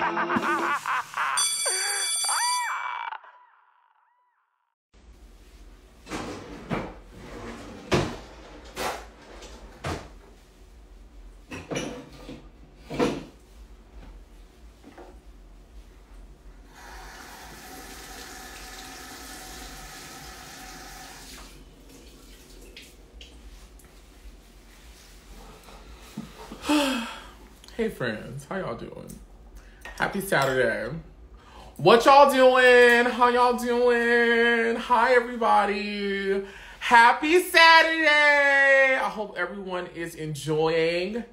Hey friends, how y'all doing? Happy Saturday. What y'all doing? How y'all doing? Hi everybody. Happy Saturday. I hope everyone is enjoying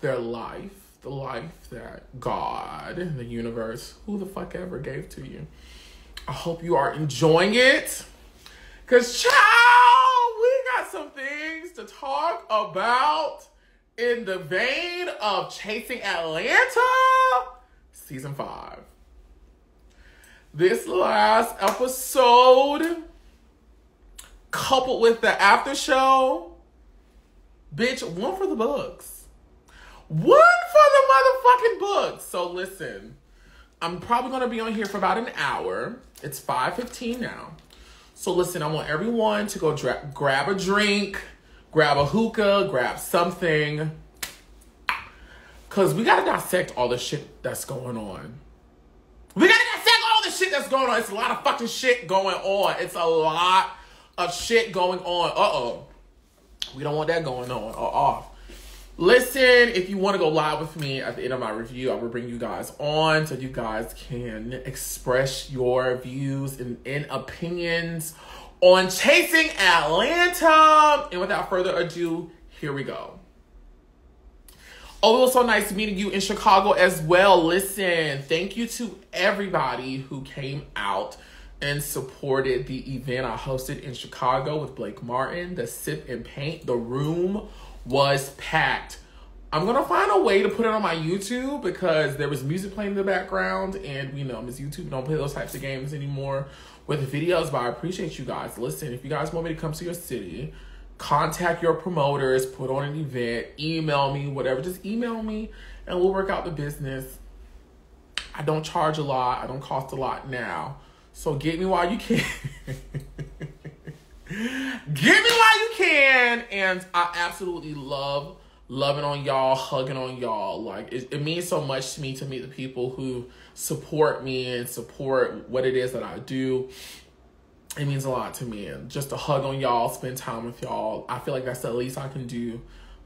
their life. The life that God, the universe, who the fuck ever gave to you. I hope you are enjoying it. Cause child, we got some things to talk about. In the vein of Chasing Atlanta, Season 5. This last episode, coupled with the after show, bitch, one for the books. One for the motherfucking books. So listen, I'm probably going to be on here for about an hour. It's 5:15 now. So listen, I want everyone to go grab a drink, grab a hookah, grab something. Because we got to dissect all the shit that's going on. We got to dissect all the shit that's going on. It's a lot of fucking shit going on. It's a lot of shit going on. Uh-oh. We don't want that going on or off. Listen, if you want to go live with me at the end of my review, I will bring you guys on so you guys can express your views and opinions on Chasing Atlanta. And without further ado, here we go. Oh, it was so nice meeting you in Chicago as well. Listen, thank you to everybody who came out and supported the event I hosted in Chicago with Blake Martin, the Sip and Paint. The room was packed. I'm going to find a way to put it on my YouTube because there was music playing in the background and, you know, Miss YouTube don't play those types of games anymore with videos, but I appreciate you guys. Listen, if you guys want me to come to your city, contact your promoters, put on an event, email me, whatever. Just email me and we'll work out the business. I don't charge a lot. I don't cost a lot now. So get me while you can. Get me while you can. And I absolutely love loving on y'all, hugging on y'all. Like, it means so much to me to meet the people who support me and support what it is that I do. It means a lot to me. And just to hug on y'all, spend time with y'all, I feel like that's the least I can do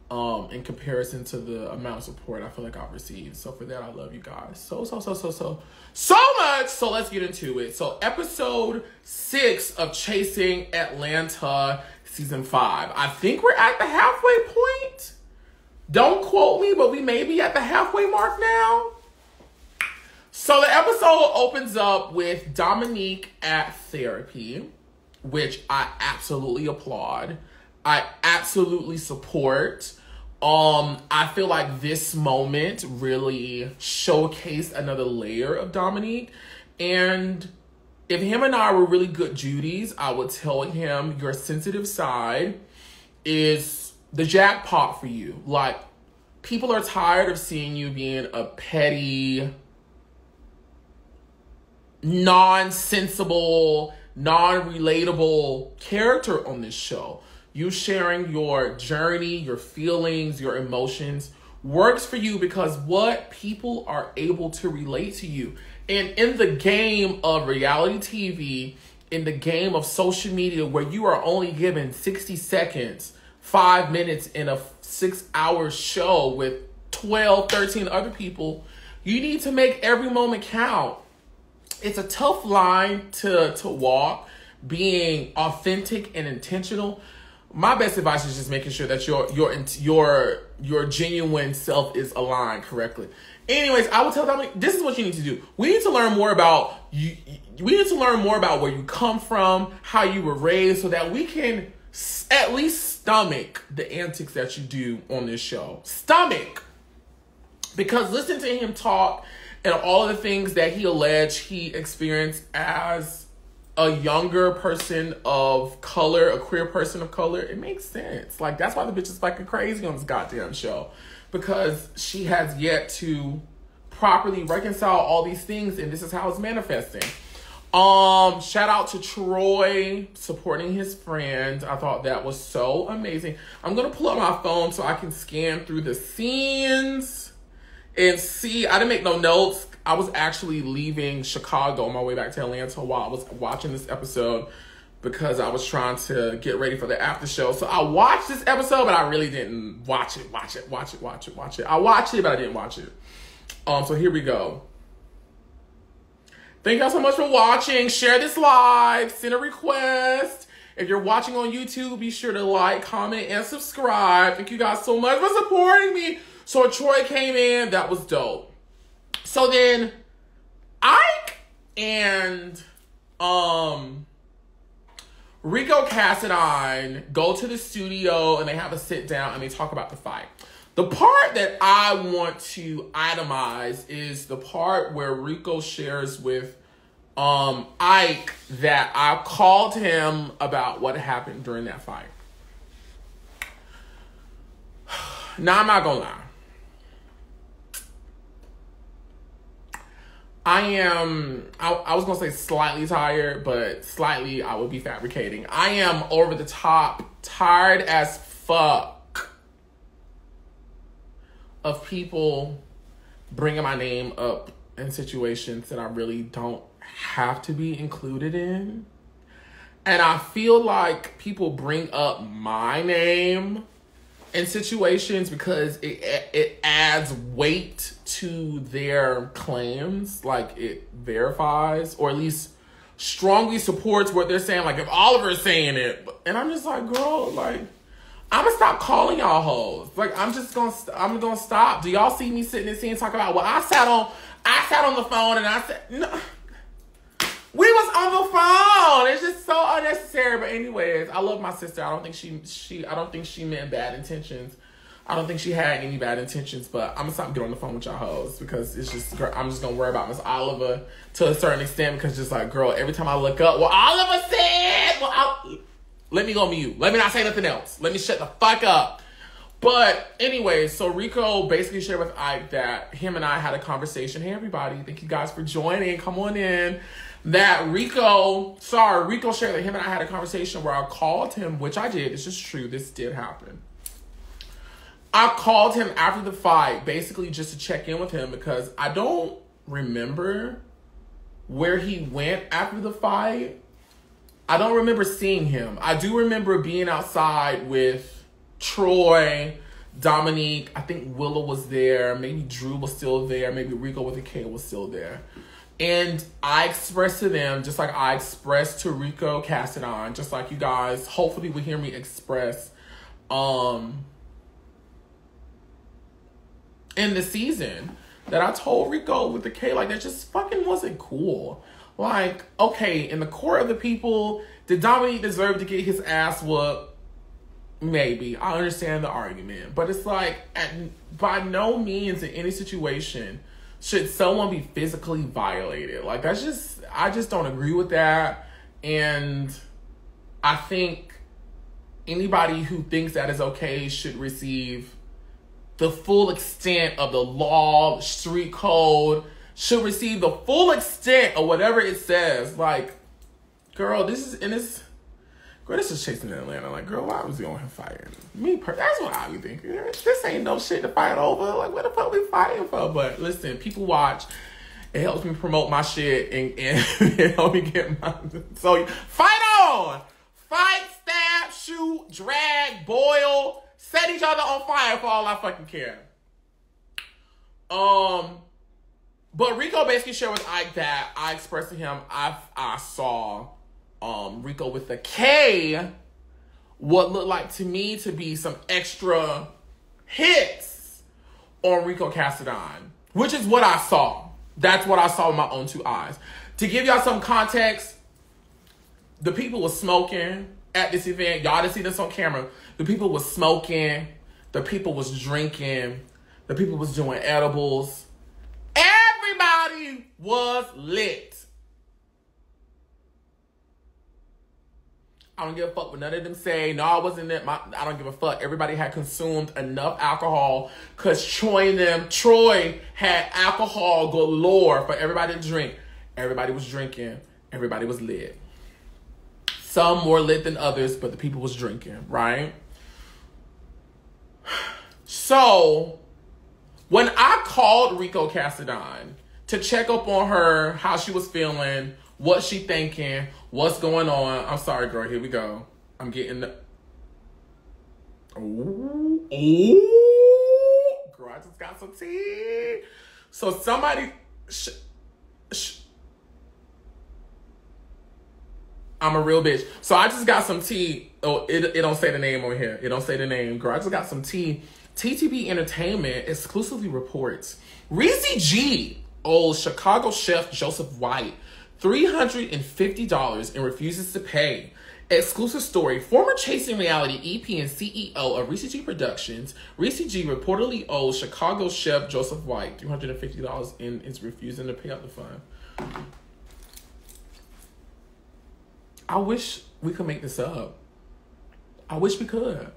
in comparison to the amount of support I feel like I've received. So for that, I love you guys so much. So let's get into it. So episode 6 of Chasing Atlanta, season 5. I think we're at the halfway point. Don't quote me, but we may be at the halfway mark now. So the episode opens up with Dominique at therapy, which I absolutely applaud. I absolutely support. I feel like this moment really showcased another layer of Dominique. And if him and I were really good Judies, I would tell him your sensitive side is the jackpot for you. Like, people are tired of seeing you being a petty, non-sensible, non-relatable character on this show. You sharing your journey, your feelings, your emotions works for you because what people are able to relate to you. And in the game of reality TV, in the game of social media where you are only given 60 seconds, 5 minutes in a 6-hour show with 12, 13 other people, you need to make every moment count. It's a tough line to walk, being authentic and intentional. My best advice is just making sure that your genuine self is aligned correctly. Anyways, I will tell them, this is what you need to do. We need to learn more about you. We need to learn more about where you come from, how you were raised, so that we can at least stomach the antics that you do on this show. Stomach. Because listen to him talk and all of the things that he alleged he experienced as a younger person of color, a queer person of color, it makes sense. Like, that's why the bitch is fucking crazy on this goddamn show. Because she has yet to properly reconcile all these things, and this is how it's manifesting. Shout out to Troy supporting his friend. I thought that was so amazing. I'm gonna pull up my phone so I can scan through the scenes and see. I didn't make no notes. I was actually leaving Chicago on my way back to Atlanta while I was watching this episode because I was trying to get ready for the after show. So I watched this episode, but I really didn't watch it. I watched it, but I didn't watch it. So here we go. Thank y'all so much for watching. Share this live. Send a request. If you're watching on YouTube, be sure to like, comment, and subscribe. Thank you guys so much for supporting me. So Troy came in. That was dope. So then Ike and Rico Cassadine go to the studio and they have a sit down and they talk about the fight. The part that I want to itemize is the part where Rico shares with Ike that I called him about what happened during that fight. Now, I'm not gonna lie. I was gonna say slightly tired, but slightly I would be fabricating. I am over the top tired as fuck of people bringing my name up in situations that I really don't have to be included in. And I feel like people bring up my name in situations because it adds weight to their claims. Like it verifies or at least strongly supports what they're saying. Like if Oliver's saying it, and I'm just like, girl, like, I'm gonna stop calling y'all hoes. Like, I'm gonna stop. Do y'all see me sitting and seeing talk about, well, I sat on the phone and I said, no, we was on the phone. It's just so unnecessary. But anyways, I love my sister. I don't think she meant bad intentions. I don't think she had any bad intentions, but I'm gonna stop getting on the phone with y'all hoes because it's just, I'm just gonna worry about Miss Oliver to a certain extent because just like, girl, every time I look up, well, Oliver said, let me go mute. Let me not say nothing else. Let me shut the fuck up. But anyway, so Rico basically shared with Ike that him and I had a conversation. Hey, everybody. Thank you guys for joining. Come on in. That Rico shared that him and I had a conversation where I called him, which I did. It's just true. This did happen. I called him after the fight, basically just to check in with him because I don't remember where he went after the fight. I don't remember seeing him. I do remember being outside with Troy, Dominique. I think Willow was there. Maybe Drew was still there. Maybe Rico with a K was still there. And I expressed to them, just like I expressed to Rico Cassadine, just like you guys hopefully will hear me express in the season, that I told Rico with the K, like, that just fucking wasn't cool. Like, okay, in the core of the people, did Dominique deserve to get his ass whooped? Maybe. I understand the argument. But it's like, by no means in any situation should someone be physically violated. Like, I just don't agree with that. And I think anybody who thinks that is okay should receive the full extent of the law, street code, should receive the full extent of whatever it says. Like, girl, this is chasing in Atlanta. Like, girl, why was he on here fighting? That's what I be thinking. This ain't no shit to fight over. Like, what the fuck we fighting for? But listen, people watch. It helps me promote my shit and it helps me get my... So, fight on! Fight, stab, shoot, drag, boil, set each other on fire for all I fucking care. But Rico basically shared with Ike that I expressed to him I saw Rico with a K, what looked like to me to be some extra hits on Rico Cassadine, which is what I saw. That's what I saw with my own two eyes. To give y'all some context, the people was smoking at this event. Y'all didn't see this on camera. The people was smoking. The people was drinking. The people was doing edibles. Everybody was lit. I I don't give a fuck what none of them say. No, I wasn't it. I don't give a fuck. Everybody had consumed enough alcohol because Troy had alcohol galore for everybody to drink. Everybody was drinking. Everybody was lit. Some more lit than others, but the people was drinking, right? So, when I called Rico Cassadine to check up on her, how she was feeling, what she thinking, what's going on. I'm sorry, girl. Here we go. I'm getting the... Ooh. Girl, I just got some tea. So somebody... I'm a real bitch. So I just got some tea. Oh, it don't say the name on here. It don't say the name. Girl, I just got some tea. TTB Entertainment exclusively reports Reezy G owes Chicago chef Joseph White $350 and refuses to pay. Exclusive story. Former Chasing Reality EP and CEO of Reezy G Productions, Reezy G reportedly owes Chicago chef Joseph White $350 and is refusing to pay up the fund. I wish we could make this up. I wish we could.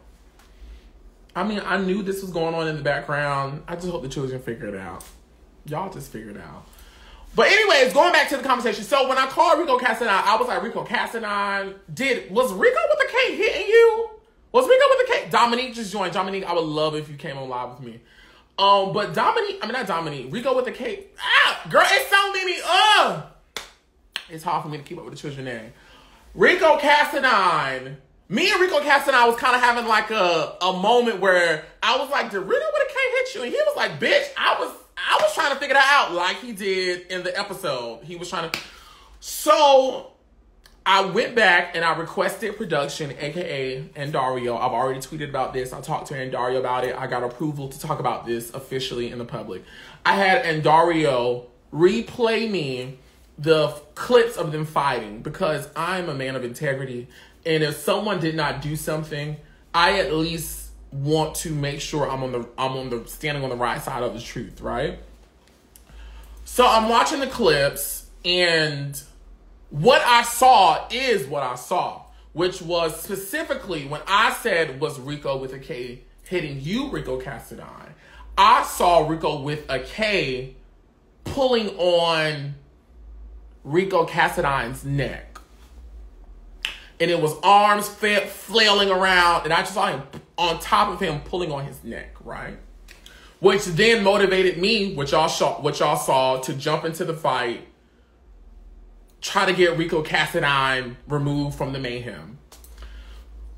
I mean, I knew this was going on in the background. I just hope the children figure it out. Y'all just figure it out. But anyways, going back to the conversation. So when I called Rico Cassadine, I was like, Rico Cassadine, was Rico with the K hitting you? Was Rico with the K? Dominique just joined. Dominique, I would love if you came on live with me. But Rico with the K. Girl, it's so many, it's hard for me to keep up with the children's name. Rico Cassadine. Me and Rico Cassadine was kind of having like a moment where I was like, did Rico with a K hit you? And he was like, bitch, I was trying to figure that out like he did in the episode. He was trying to. So I went back and I requested production, aka Andario. I've already tweeted about this. I talked to Andario about it. I got approval to talk about this officially in the public. I had Andario replay me the clips of them fighting because I'm a man of integrity. And if someone did not do something, I at least want to make sure I'm standing on the right side of the truth, right? So I'm watching the clips, and what I saw is what I saw, which was specifically when I said was Rico with a K hitting you, Rico Cassadine. I saw Rico with a K pulling on Rico Cassadine's neck. And it was arms flailing around, and I just saw him on top of him pulling on his neck, right? Which then motivated me, which y'all saw, to jump into the fight, try to get Rico Cassadine removed from the mayhem.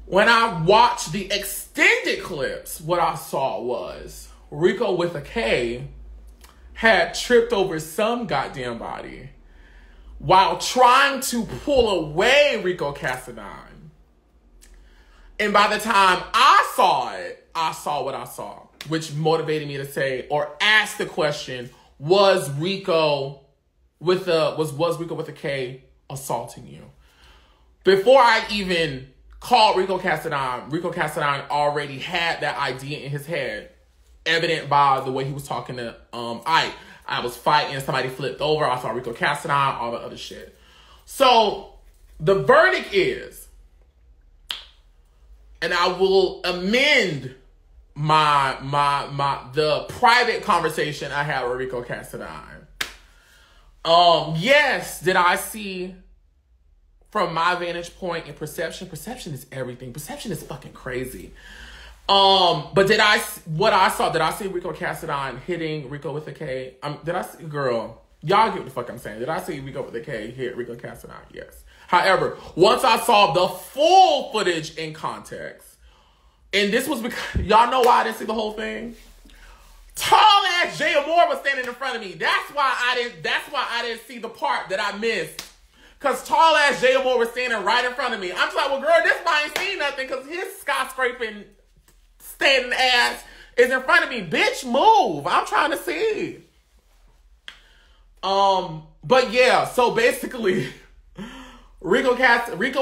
When I watched the extended clips, what I saw was Rico with a K had tripped over some goddamn body while trying to pull away Rico Cassadine. And by the time I saw it, I saw what I saw, which motivated me to say or ask the question, was Rico with a K assaulting you? Before I even called Rico Cassadine already had that idea in his head, evident by the way he was talking to Ike. I was fighting, somebody flipped over, I saw Rico Cassadine, all the other shit. So the verdict is, and I will amend the private conversation I had with Rico Cassadine. Yes, did I see from my vantage point and perception? Perception is everything. Perception is fucking crazy. But did I see Rico Cassadine hitting Rico with a K? Did I see, girl, y'all get what the fuck I'm saying. Did I see Rico with a K hit Rico Cassadine? Yes. However, once I saw the full footage in context, and this was because, y'all know why I didn't see the whole thing? Tall ass Jae Amour was standing in front of me. That's why I didn't see the part that I missed. Cause tall ass Jae Amour was standing right in front of me. I'm just like, well girl, this guy ain't seen nothing cause his skyscraping standing ass is in front of me. Bitch, move. I'm trying to see. But yeah, so basically, Rico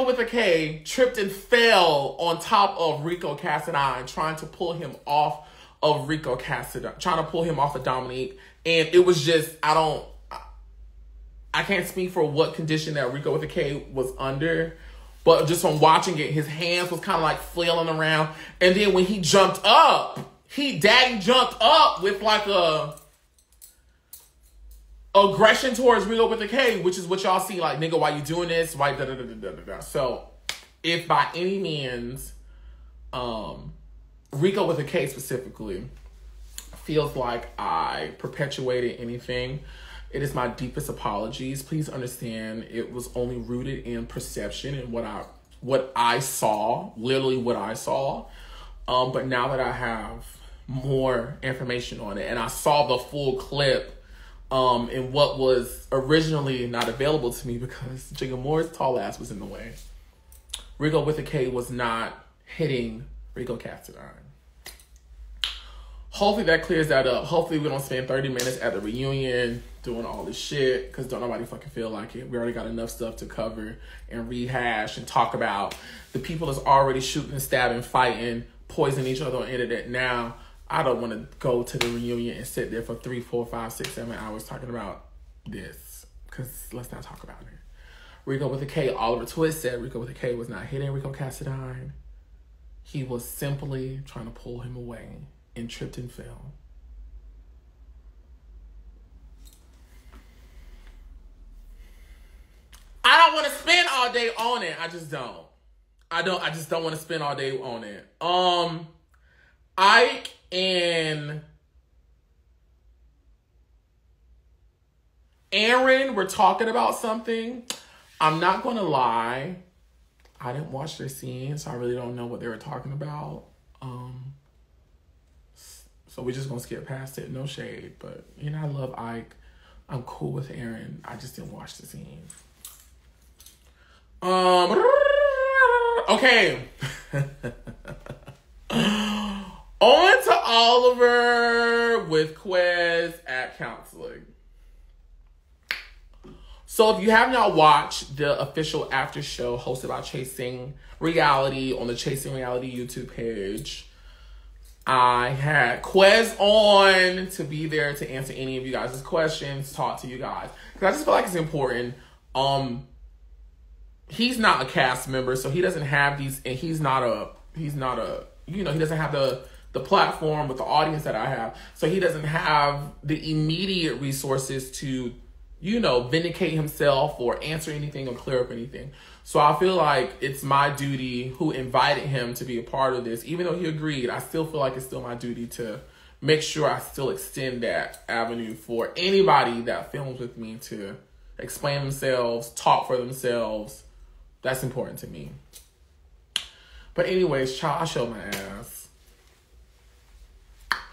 with a K tripped and fell on top of Rico Cassadine, trying to pull him off of Rico Cassadine, trying to pull him off of Dominique. And it was just, I can't speak for what condition that Rico with a K was under, But just from watching it, his hands was kind of like flailing around. And then when he jumped up, Daddy jumped up with like a aggression towards Riko with a K, which is what y'all see, like, nigga, why you doing this? Why da da da da da da. So, if by any means, Riko with a K specifically feels like I perpetuated anything, it is my deepest apologies. Please understand, it was only rooted in perception and what I saw, literally what I saw. But now that I have more information on it, and I saw the full clip, and what was originally not available to me because Jae Amour's tall ass was in the way, Riko with a K was not hitting Rico Cassadine. Hopefully that clears that up. Hopefully we don't spend 30 minutes at the reunion doing all this shit because don't nobody fucking feel like it. We already got enough stuff to cover and rehash and talk about. The people that's already shooting, stabbing, fighting, poisoning each other on the internet now. I don't want to go to the reunion and sit there for 3, 4, 5, 6, 7 hours talking about this because let's not talk about it. Riko with a K, Oliver Twixt said Riko with a K was not hitting Rico Cassadine. He was simply trying to pull him away and tripped and fell. I don't want to spend all day on it. I just don't. I just don't want to spend all day on it. Ike and Aaron were talking about something. I'm not going to lie. I didn't watch their scene, so I really don't know what they were talking about. So we're just going to skip past it. No shade. But, you know, I love Ike. I'm cool with Aaron. I just didn't watch the scene. Okay. On to Oliver with Quez at counseling. So if you have not watched the official after show hosted by Chasing Reality on the Chasing Reality YouTube page, I had Quez on to be there to answer any of you guys' questions, talk to you guys. Because I just feel like it's important. He's not a cast member, so he doesn't have these, and he's not a, you know, he doesn't have the platform with the audience that I have. So he doesn't have the immediate resources to, you know, vindicate himself or answer anything or clear up anything. So I feel like it's my duty, who invited him to be a part of this. Even though he agreed, I still feel like it's still my duty to make sure I still extend that avenue for anybody that films with me to explain themselves, talk for themselves. That's important to me. But anyways, child, I showed my ass.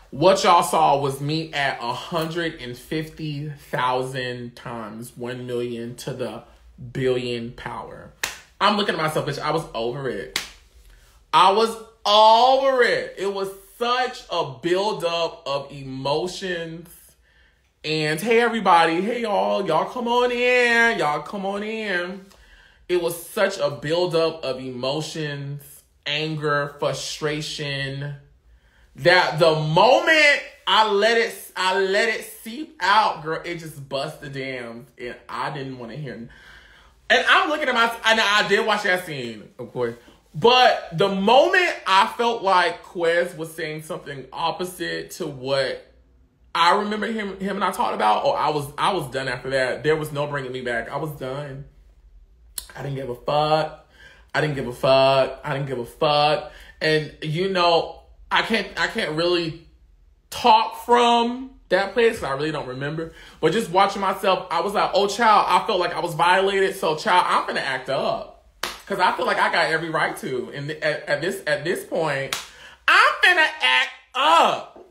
What y'all saw was me at 150,000 times 1 million to the billion power. I'm looking at myself, bitch. I was over it. I was over it. It was such a buildup of emotions. And hey, everybody. Hey, y'all. Y'all come on in. Y'all come on in. It was such a buildup of emotions, anger, frustration, that the moment I let it seep out, girl, it just bust the dams, and I didn't want to hear. And I'm looking at and I did watch that scene, of course, but the moment I felt like Quez was saying something opposite to what I remember him and I talked about, I was done after that. There was no bringing me back. I was done. I didn't give a fuck. I didn't give a fuck. I didn't give a fuck. And you know, I can't really talk from that place. I really don't remember. But just watching myself, I was like, oh, child, I felt like I was violated. So, child, I'm gonna act up because I feel like I got every right to. And at this point, I'm gonna act up.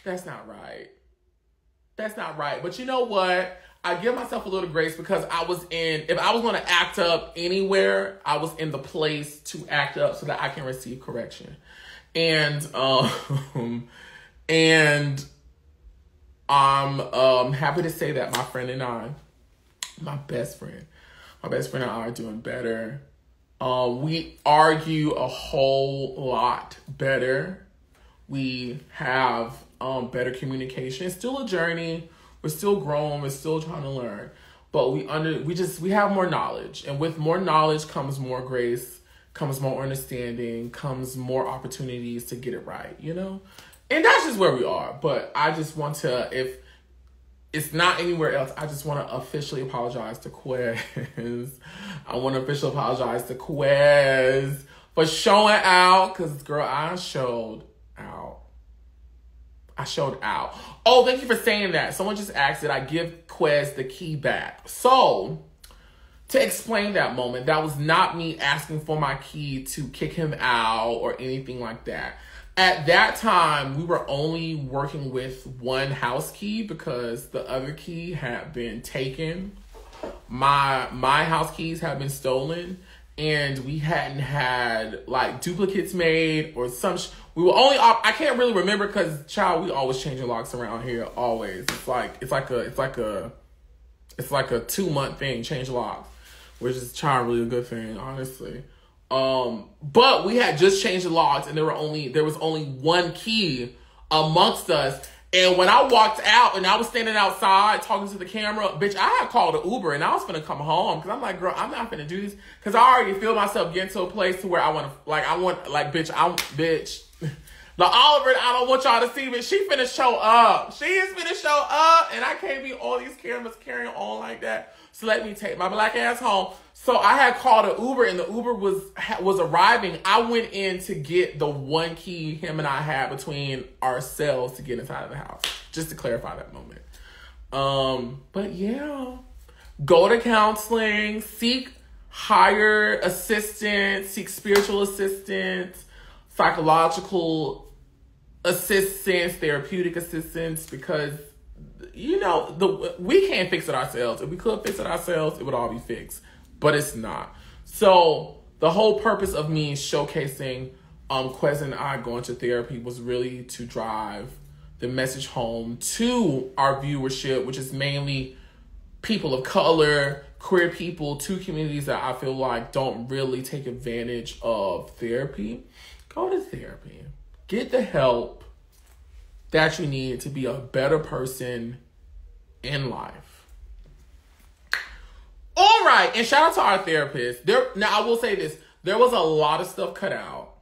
That's not right. That's not right. But you know what? I give myself a little grace because if I was going to act up anywhere, I was in the place to act up so that I can receive correction. And I'm happy to say that my friend and I, my best friend and I are doing better. We argue a whole lot better. We have better communication. It's still a journey. We're still growing. We're still trying to learn. but we have more knowledge, and with more knowledge comes more grace, comes more understanding, comes more opportunities to get it right, you know? And that's just where we are. But I just want to, if it's not anywhere else, I just want to officially apologize to Quez. I want to officially apologize to Quez for showing out, because, girl, I showed out. Oh, thank you for saying that. Someone just asked that I give Quez the key back. So, to explain that moment, that was not me asking for my key to kick him out or anything like that. At that time, we were only working with one house key because the other key had been taken. My house keys had been stolen, and we hadn't had like duplicates made or some. We were only. I can't really remember because, child, we always changing locks around here. Always. It's like a 2-month thing. Change locks, which is, child, really a good thing, honestly. But we had just changed the locks, and there was only one key amongst us. And when I walked out and I was standing outside talking to the camera, bitch, I had called an Uber and I was finna come home. Cause I'm like, girl, I'm not finna do this. Cause I already feel myself getting to a place to where bitch. The Oliver, I don't want y'all to see, but she finna show up. She is finna show up, and I can't be all these cameras carrying on like that. So let me take my black ass home. So I had called an Uber, and the Uber was arriving. I went in to get the one key him and I had between ourselves to get inside of the house. Just to clarify that moment. But yeah, go to counseling, seek higher assistance, seek spiritual assistance, psychological assistance, therapeutic assistance, because, you know, we can't fix it ourselves. If we could fix it ourselves, it would all be fixed, but it's not. So the whole purpose of me showcasing Quez and I going to therapy was really to drive the message home to our viewership, which is mainly people of color, queer people, two communities that I feel like don't really take advantage of therapy. Go to therapy. Get the help that you need to be a better person in life. All right, and shout out to our therapist. Now, I will say this. There was a lot of stuff cut out.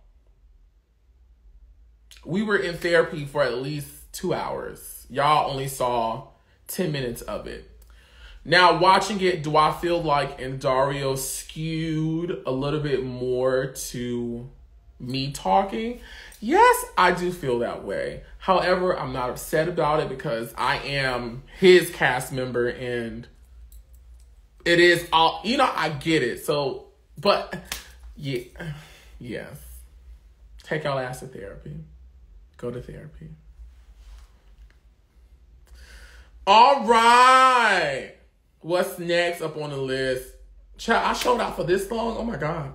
We were in therapy for at least 2 hours. Y'all only saw 10 minutes of it. Now, watching it, do I feel like Dario skewed a little bit more to me talking? Yes, I do feel that way. However, I'm not upset about it because I am his cast member and it is all, you know, I get it. So, but yeah, yes. Take your ass to therapy. Go to therapy. All right. What's next up on the list? Child, I showed out for this long. Oh my God.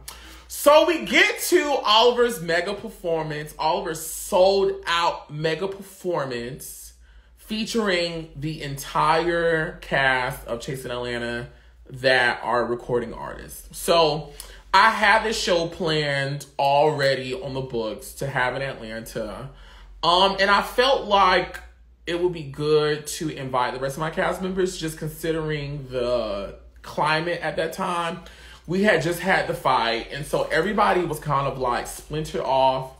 So we get to Oliver's mega performance. Oliver's sold out mega performance featuring the entire cast of Chasing Atlanta that are recording artists. So I had this show planned already on the books to have in Atlanta. And I felt like it would be good to invite the rest of my cast members, just considering the climate at that time. We had just had the fight, and so everybody was kind of like splintered off.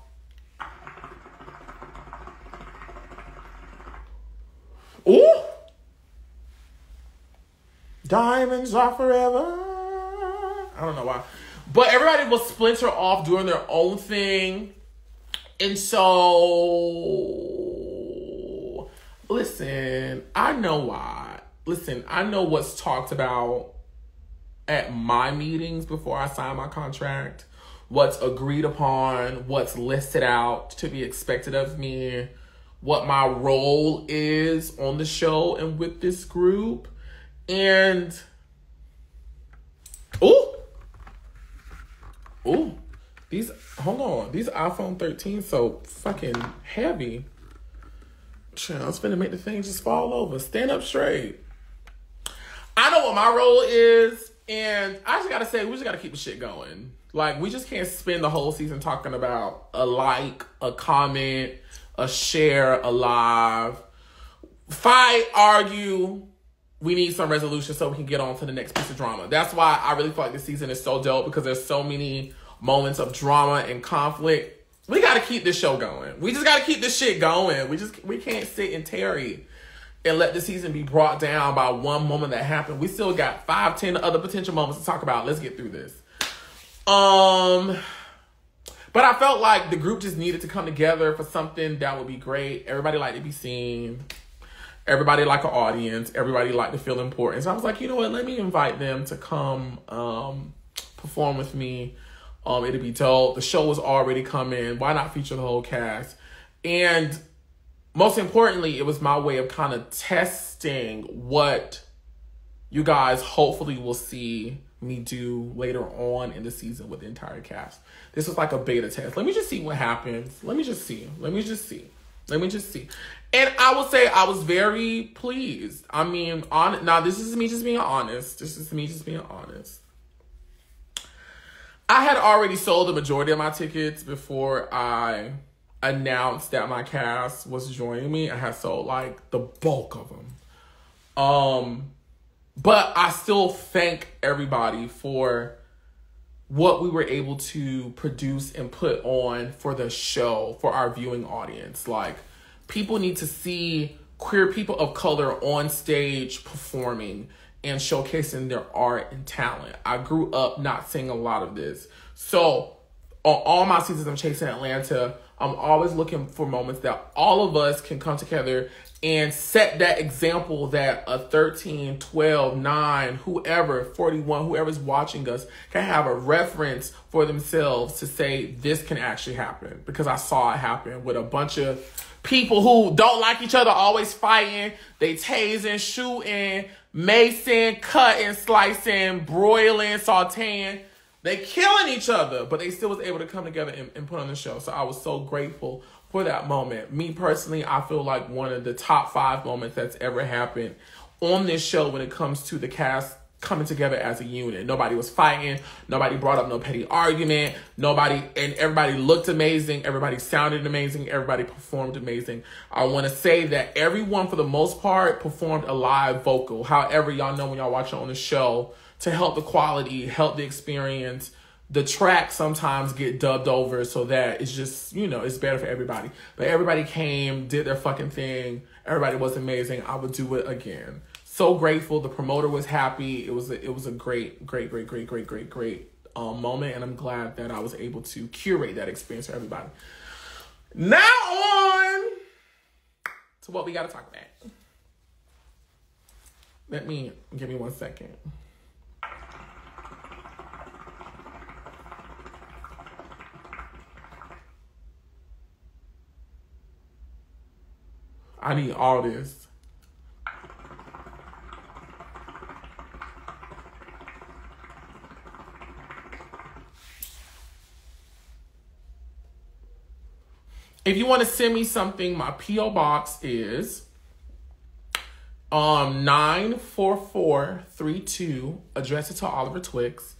Ooh! Diamonds are forever. I don't know why. But everybody was splintered off doing their own thing. And so, listen, I know why. Listen, I know what's talked about at my meetings before I sign my contract, what's agreed upon, what's listed out to be expected of me, what my role is on the show and with this group. And, these iPhone 13 so fucking heavy. I was finna make the thing just fall over. Stand up straight. I know what my role is, and I just gotta say, we just gotta keep the shit going. Like, we just can't spend the whole season talking about a like, a comment, a share, a live, fight, argue, we need some resolution so we can get on to the next piece of drama. That's why I really feel like this season is so dope, because there's so many moments of drama and conflict. We got to keep this show going. We just got to keep this shit going. We can't sit and tarry and let the season be brought down by one moment that happened. We still got 5, 10 other potential moments to talk about. Let's get through this. But I felt like the group just needed to come together for something that would be great. Everybody liked to be seen. Everybody like an audience. Everybody like to feel important. So I was like, you know what? Let me invite them to come perform with me. It'd be dope. The show was already coming. Why not feature the whole cast? And most importantly, it was my way of kind of testing what you guys hopefully will see me do later on in the season with the entire cast. This was like a beta test. Let me just see what happens. Let me just see. And I will say I was very pleased. I mean, now this is me just being honest. I had already sold the majority of my tickets before I announced that my cast was joining me. I had sold like the bulk of them. But I still thank everybody for what we were able to produce and put on for the show, for our viewing audience. Like, people need to see queer people of color on stage performing and showcasing their art and talent. I grew up not seeing a lot of this. So on all my seasons of Chasing Atlanta, I'm always looking for moments that all of us can come together and set that example that a 13, 12, 9, whoever, 41, whoever's watching us can have a reference for themselves to say this can actually happen. Because I saw it happen with a bunch of people who don't like each other, always fighting. They tasing, shooting, macing, cutting, slicing, broiling, sauteing. They killing each other, but they still was able to come together and put on the show. So I was so grateful for that moment. Me personally, I feel like one of the top 5 moments that's ever happened on this show when it comes to the cast coming together as a unit. Nobody was fighting. Nobody brought up no petty argument. Everybody looked amazing. Everybody sounded amazing. Everybody performed amazing. I want to say that everyone, for the most part, performed a live vocal. However, y'all know when y'all watch it on the show, to help the quality, help the experience, the tracks sometimes get dubbed over so that it's just, it's better for everybody. But everybody came, did their fucking thing. Everybody was amazing. I would do it again. So grateful. The promoter was happy. It was a great moment, and I'm glad that I was able to curate that experience for everybody. Now on to what we got to talk about. Give me 1 second. I need all this. If you want to send me something, my P.O. box is 94432. Address it to Oliver Twixt.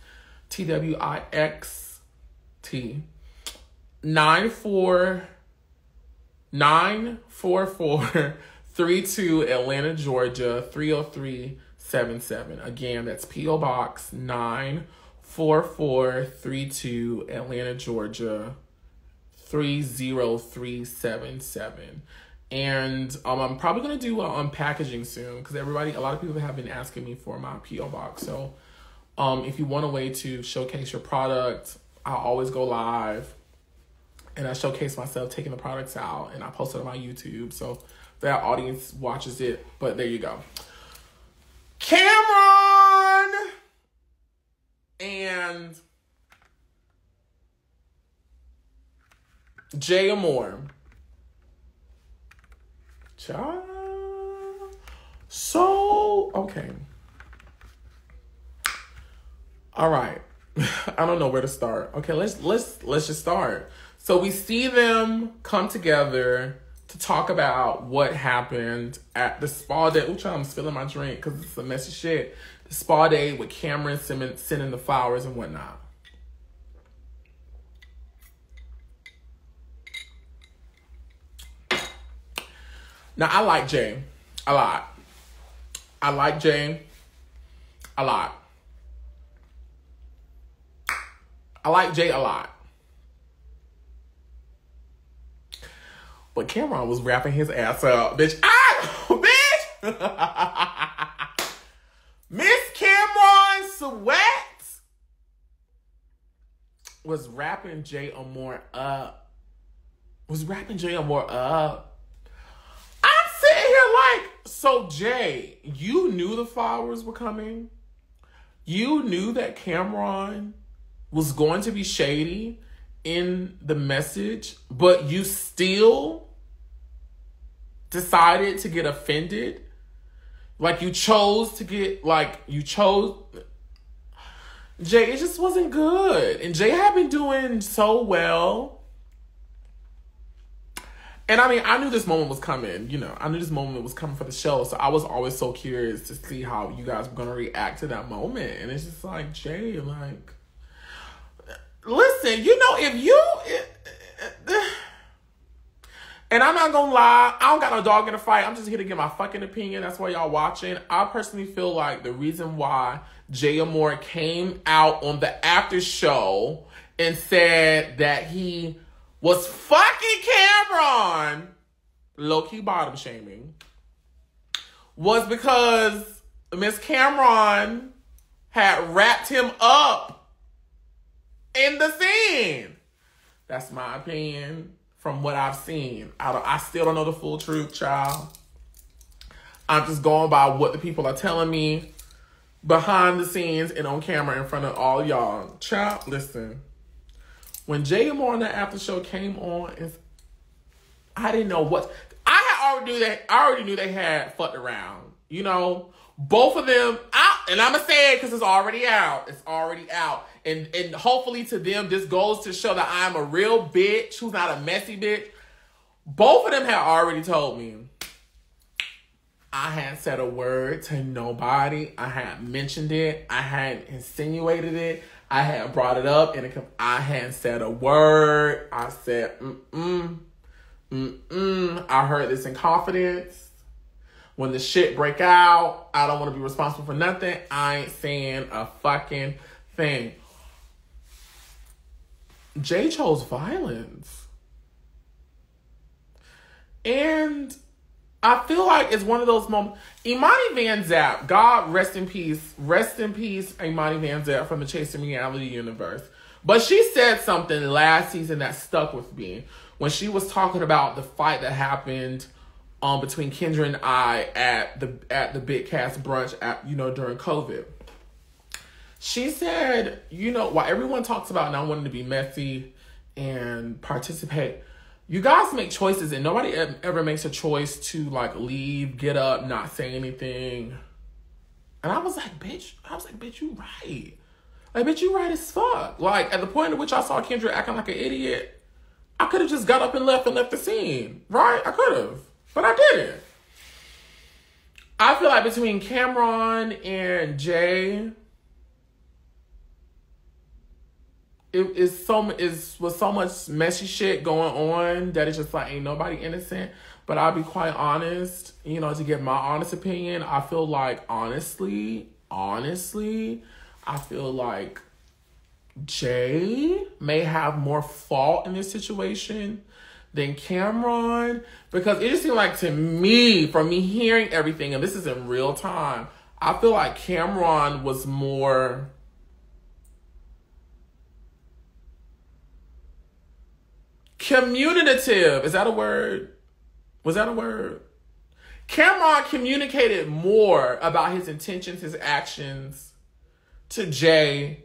TWIXT. 94432, Atlanta, Georgia 30377. Again, that's P.O. Box 94432, Atlanta, Georgia 30377. And I'm probably gonna do unpackaging soon, because a lot of people have been asking me for my P.O. box. So if you want a way to showcase your product, I always go live and I showcase myself taking the products out, and I post it on my YouTube so that audience watches it. But there you go. Cameron and Jae Amour. Child. So, okay. All right. I don't know where to start. Okay, let's just start. So we see them come together to talk about what happened at the spa day. Ooh, child, I'm spilling my drink because it's a messy shit. The spa day with Cameron sending the flowers and whatnot. Now, I like Jae a lot. I like Jae a lot. I like Jae a lot. But Cameron was rapping his ass up. Bitch. Bitch! Miss Cameron Sweat was rapping Jae Amour up. I'm sitting here like, so Jae, you knew the flowers were coming? You knew that Cameron was going to be shady in the message, but you still decided to get offended? Like you chose to get, Jae, it just wasn't good. And Jae had been doing so well. And I mean, I knew this moment was coming, I knew this moment was coming for the show. So I was always so curious to see how you guys were going to react to that moment. And it's just like, Jae, like, listen, if you, and I'm not going to lie, I don't got no dog in the fight. I'm just here to get my fucking opinion. That's why y'all watching. I personally feel like the reason why Jae Amour came out on the after show and said that he was fucking Cameron, low-key bottom shaming, was because Miss Cameron had wrapped him up in the scene. That's my opinion from what I've seen. I still don't know the full truth, child. I'm just going by what the people are telling me behind the scenes and on camera in front of all y'all. Child, listen. When Jae Amour on the after show came on, and I didn't know what. I already knew they had fucked around. Both of them out, and I'm gonna say it because it's already out. It's already out, and hopefully to them this goes to show that I'm a real bitch who's not a messy bitch. Both of them had already told me. I hadn't said a word to nobody. I hadn't mentioned it. I hadn't insinuated it. I hadn't brought it up, and I hadn't said a word. I said, I heard this in confidence. When the shit break out, I don't want to be responsible for nothing. I ain't saying a fucking thing. Jae chose violence. And I feel like it's one of those moments. Imani Van Zant, God rest in peace, Imani Van Zant from the Chasing Reality universe. But she said something last season that stuck with me when she was talking about the fight that happened between Kendra and I at the Big Cast brunch during COVID. She said, while everyone talks about not wanting to be messy and participate, you guys make choices, and nobody ever makes a choice to leave, get up, not say anything. And I was like, bitch, you right. Bitch, you right as fuck. At the point at which I saw Kendra acting like an idiot, I could have just got up and left the scene. Right? I could have. But I didn't. I feel like between Cameron and Jae, it was so much messy shit going on that it's just ain't nobody innocent. But I'll be quite honest, to give my honest opinion, I feel like honestly, I feel like Jae may have more fault in this situation than Cameron, because it just seemed like to me, from me hearing everything, and this is in real time, I feel like Cameron was more communicative. Is that a word? Was that a word? Cameron communicated more about his intentions, his actions to Jae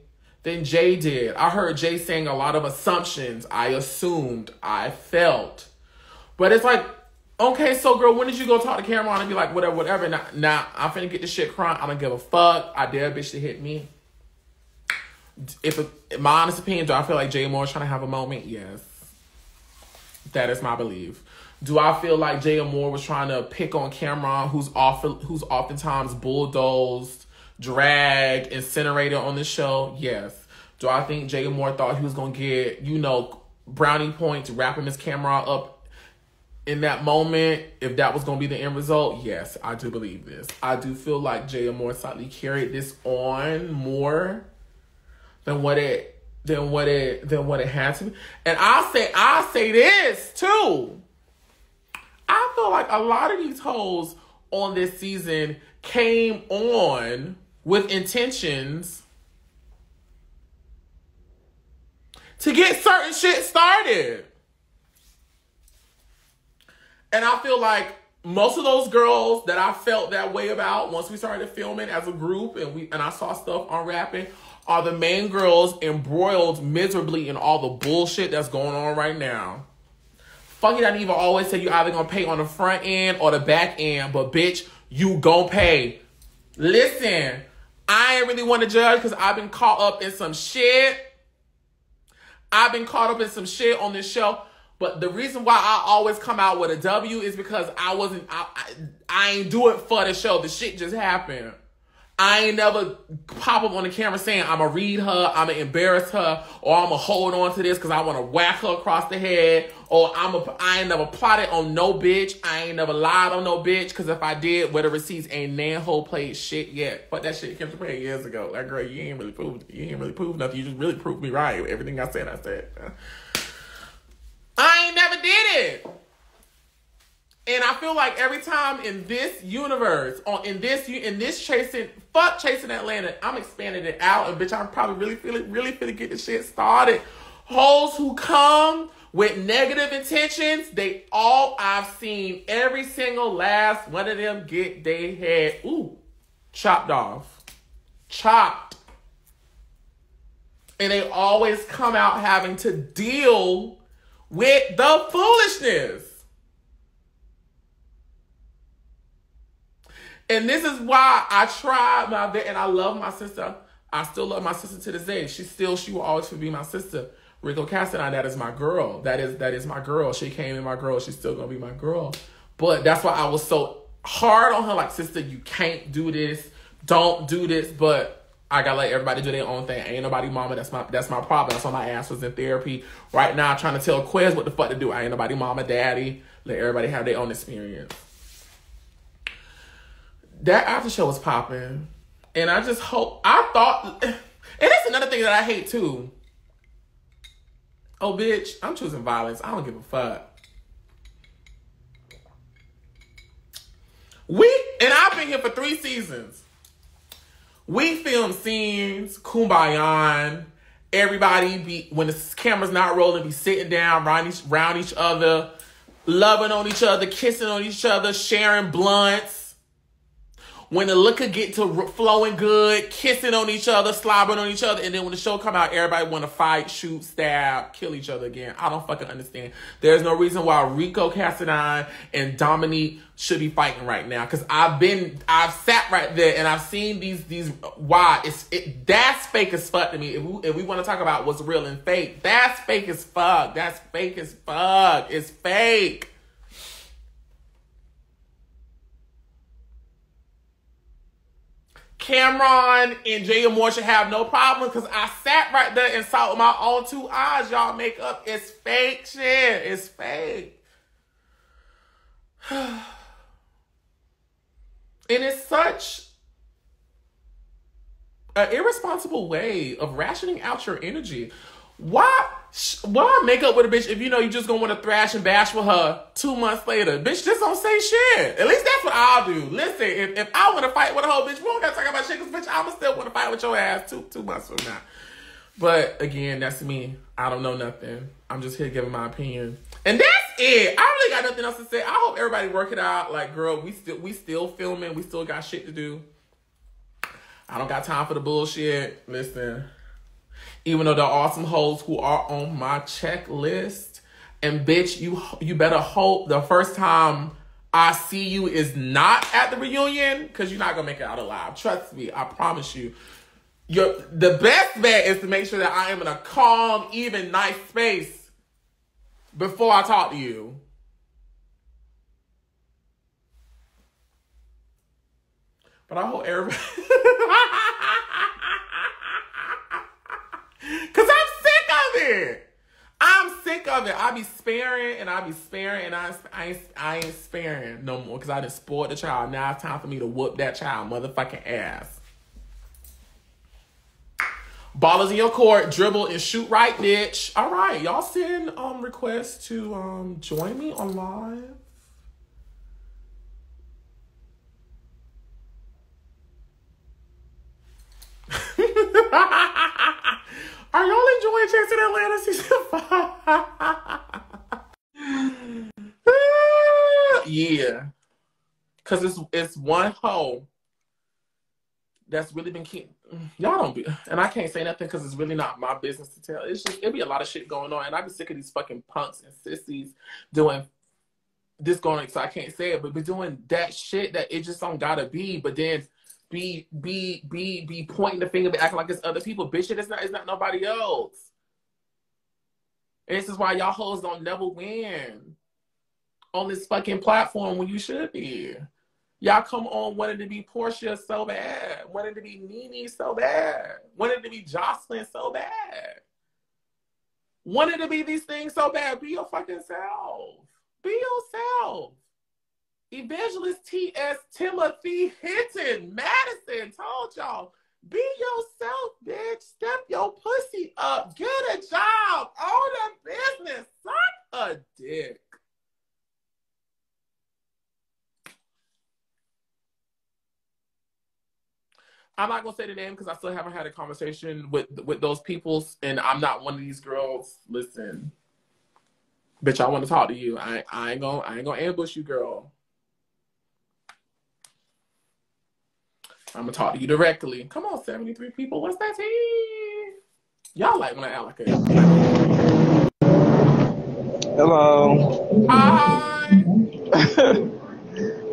than Jae did. I heard Jae saying a lot of assumptions. I assumed. I felt. But it's like, okay, so girl, when did you go talk to Cameron and be like, whatever. Now I'm finna get this shit crying. I don't give a fuck. I dare a bitch to hit me. In my honest opinion, do I feel like Jae Amour is trying to have a moment? Yes. That is my belief. Do I feel like Jae Amour was trying to pick on Cameron, who's oftentimes bulldozed, dragged, incinerated on this show? Yes. Do I think Jae Amour thought he was going to get, brownie points, wrapping Miss Cameron up in that moment, if that was going to be the end result, yes, I do believe this. I do feel like Jae Amour slightly carried this on more than what it had to be. And I'll say this too. I feel like a lot of these hoes on this season came on with intentions to get certain shit started. And I feel like most of those girls that I felt that way about once we started filming as a group and I saw stuff unwrapping are the main girls embroiled miserably in all the bullshit that's going on right now. Fuck it, I even always say you either gonna pay on the front end or the back end, but bitch, you gon' pay. Listen, I ain't really want to judge because I've been caught up in some shit. I've been caught up in some shit on this show. But the reason why I always come out with a W is because I ain't do it for the show. The shit just happened. I ain't never pop up on the camera saying I'm going to read her, I'm going to embarrass her, or I'm going to hold on to this because I want to whack her across the head, or I ain't never plotted on no bitch. I ain't never lied on no bitch because if I did, where the receipts ain't nan-ho played shit yet. Fuck that shit Kim played years ago. Like, girl, you ain't really proved nothing. You just really proved me right. Everything I said. I ain't never did it. And I feel like every time in this universe, in this chasing Atlanta, I'm expanding it out, and bitch, I'm probably really finna get this shit started. Hoes who come with negative intentions, I've seen every single last one of them get their head, chopped off. Chopped. And they always come out having to deal with the foolishness. And this is why I tried my best, and I love my sister. I still love my sister to this day. She will always be my sister. Rico Cassadine, that is my girl. That is my girl. She came in my girl. She's still gonna be my girl. But that's why I was so hard on her, like, sister, you can't do this. Don't do this. But I gotta let everybody do their own thing. Ain't nobody mama. That's my problem. That's why my ass was in therapy. Right now, I'm trying to tell Quez what the fuck to do. I ain't nobody mama, daddy. Let everybody have their own experience. That after show was popping. And I just hope, and that's another thing that I hate too. Oh, bitch, I'm choosing violence. I don't give a fuck. And I've been here for 3 seasons. We film scenes, kumbaya, everybody when the camera's not rolling, be sitting down around each other, loving on each other, kissing on each other, sharing blunts. When the liquor get to flowing good, kissing on each other, slobbering on each other, and then when the show come out, everybody want to fight, shoot, stab, kill each other again. I don't fucking understand. There's no reason why Rico Cassadine and Dominique should be fighting right now. Because I've sat right there and I've seen these. Why that's fake as fuck to me. If we want to talk about what's real and fake, that's fake as fuck. That's fake as fuck. It's fake. Cameron and Jae Amour should have no problem because I sat right there and saw with my own 2 eyes y'all make up. It's fake shit. It's fake. And it's such an irresponsible way of rationing out your energy. Why make up with a bitch if you know you just gonna want to thrash and bash with her 2 months later? Bitch, just don't say shit. At least that's what I'll do. Listen, if I want to fight with a whole bitch, we don't gotta talk about shit because bitch, I'ma still want to fight with your ass two months from now. But again, that's me. I don't know nothing. I'm just here giving my opinion. And that's it. I really got nothing else to say. I hope everybody work it out. Like, girl, we still filming. We still got shit to do. I don't got time for the bullshit. Listen. Even though there are some hoes who are on my checklist. And bitch, you better hope the first time I see you is not at the reunion, because you're not going to make it out alive. Trust me. I promise you. The best bet is to make sure that I am in a calm, even, nice space before I talk to you. But I hope everybody... Because I'm sick of it. I'm sick of love it. I be sparing and I be sparing and I ain't sparing no more because I done spoiled the child. Now it's time for me to whoop that child motherfucking ass. Ball is in your court, dribble and shoot right, bitch. All right, y'all send requests to join me on live. Are y'all enjoying Chasing Atlanta season 5? Yeah, cause it's one hoe that's really been keep. Y'all don't be, and I can't say nothing because it's really not my business to tell. It's just it be a lot of shit going on, and I be sick of these fucking punks and sissies doing this going. So I can't say it, but be doing that shit that it just don't gotta be. But then be pointing the finger, be acting like it's other people. Bitch, it's not nobody else. And this is why y'all hoes don't never win on this fucking platform when you should be. Y'all come on wanting to be Portia so bad, wanting to be Nene so bad, wanting to be Jocelyn so bad, wanting to be these things so bad. Be your fucking self. Be yourself. Evangelist T.S. Timothy Hinton Madison told y'all, be yourself, bitch. Step your pussy up. Get a job. Own a business. Suck a dick. I'm not going to say the name because I still haven't had a conversation with those people, and I'm not one of these girls. Listen, bitch, I want to talk to you. I ain't gonna ambush you, girl. I'm gonna talk to you directly. Come on, 73 people. What's that tea? Y'all like when I act like a... Hello. Hi.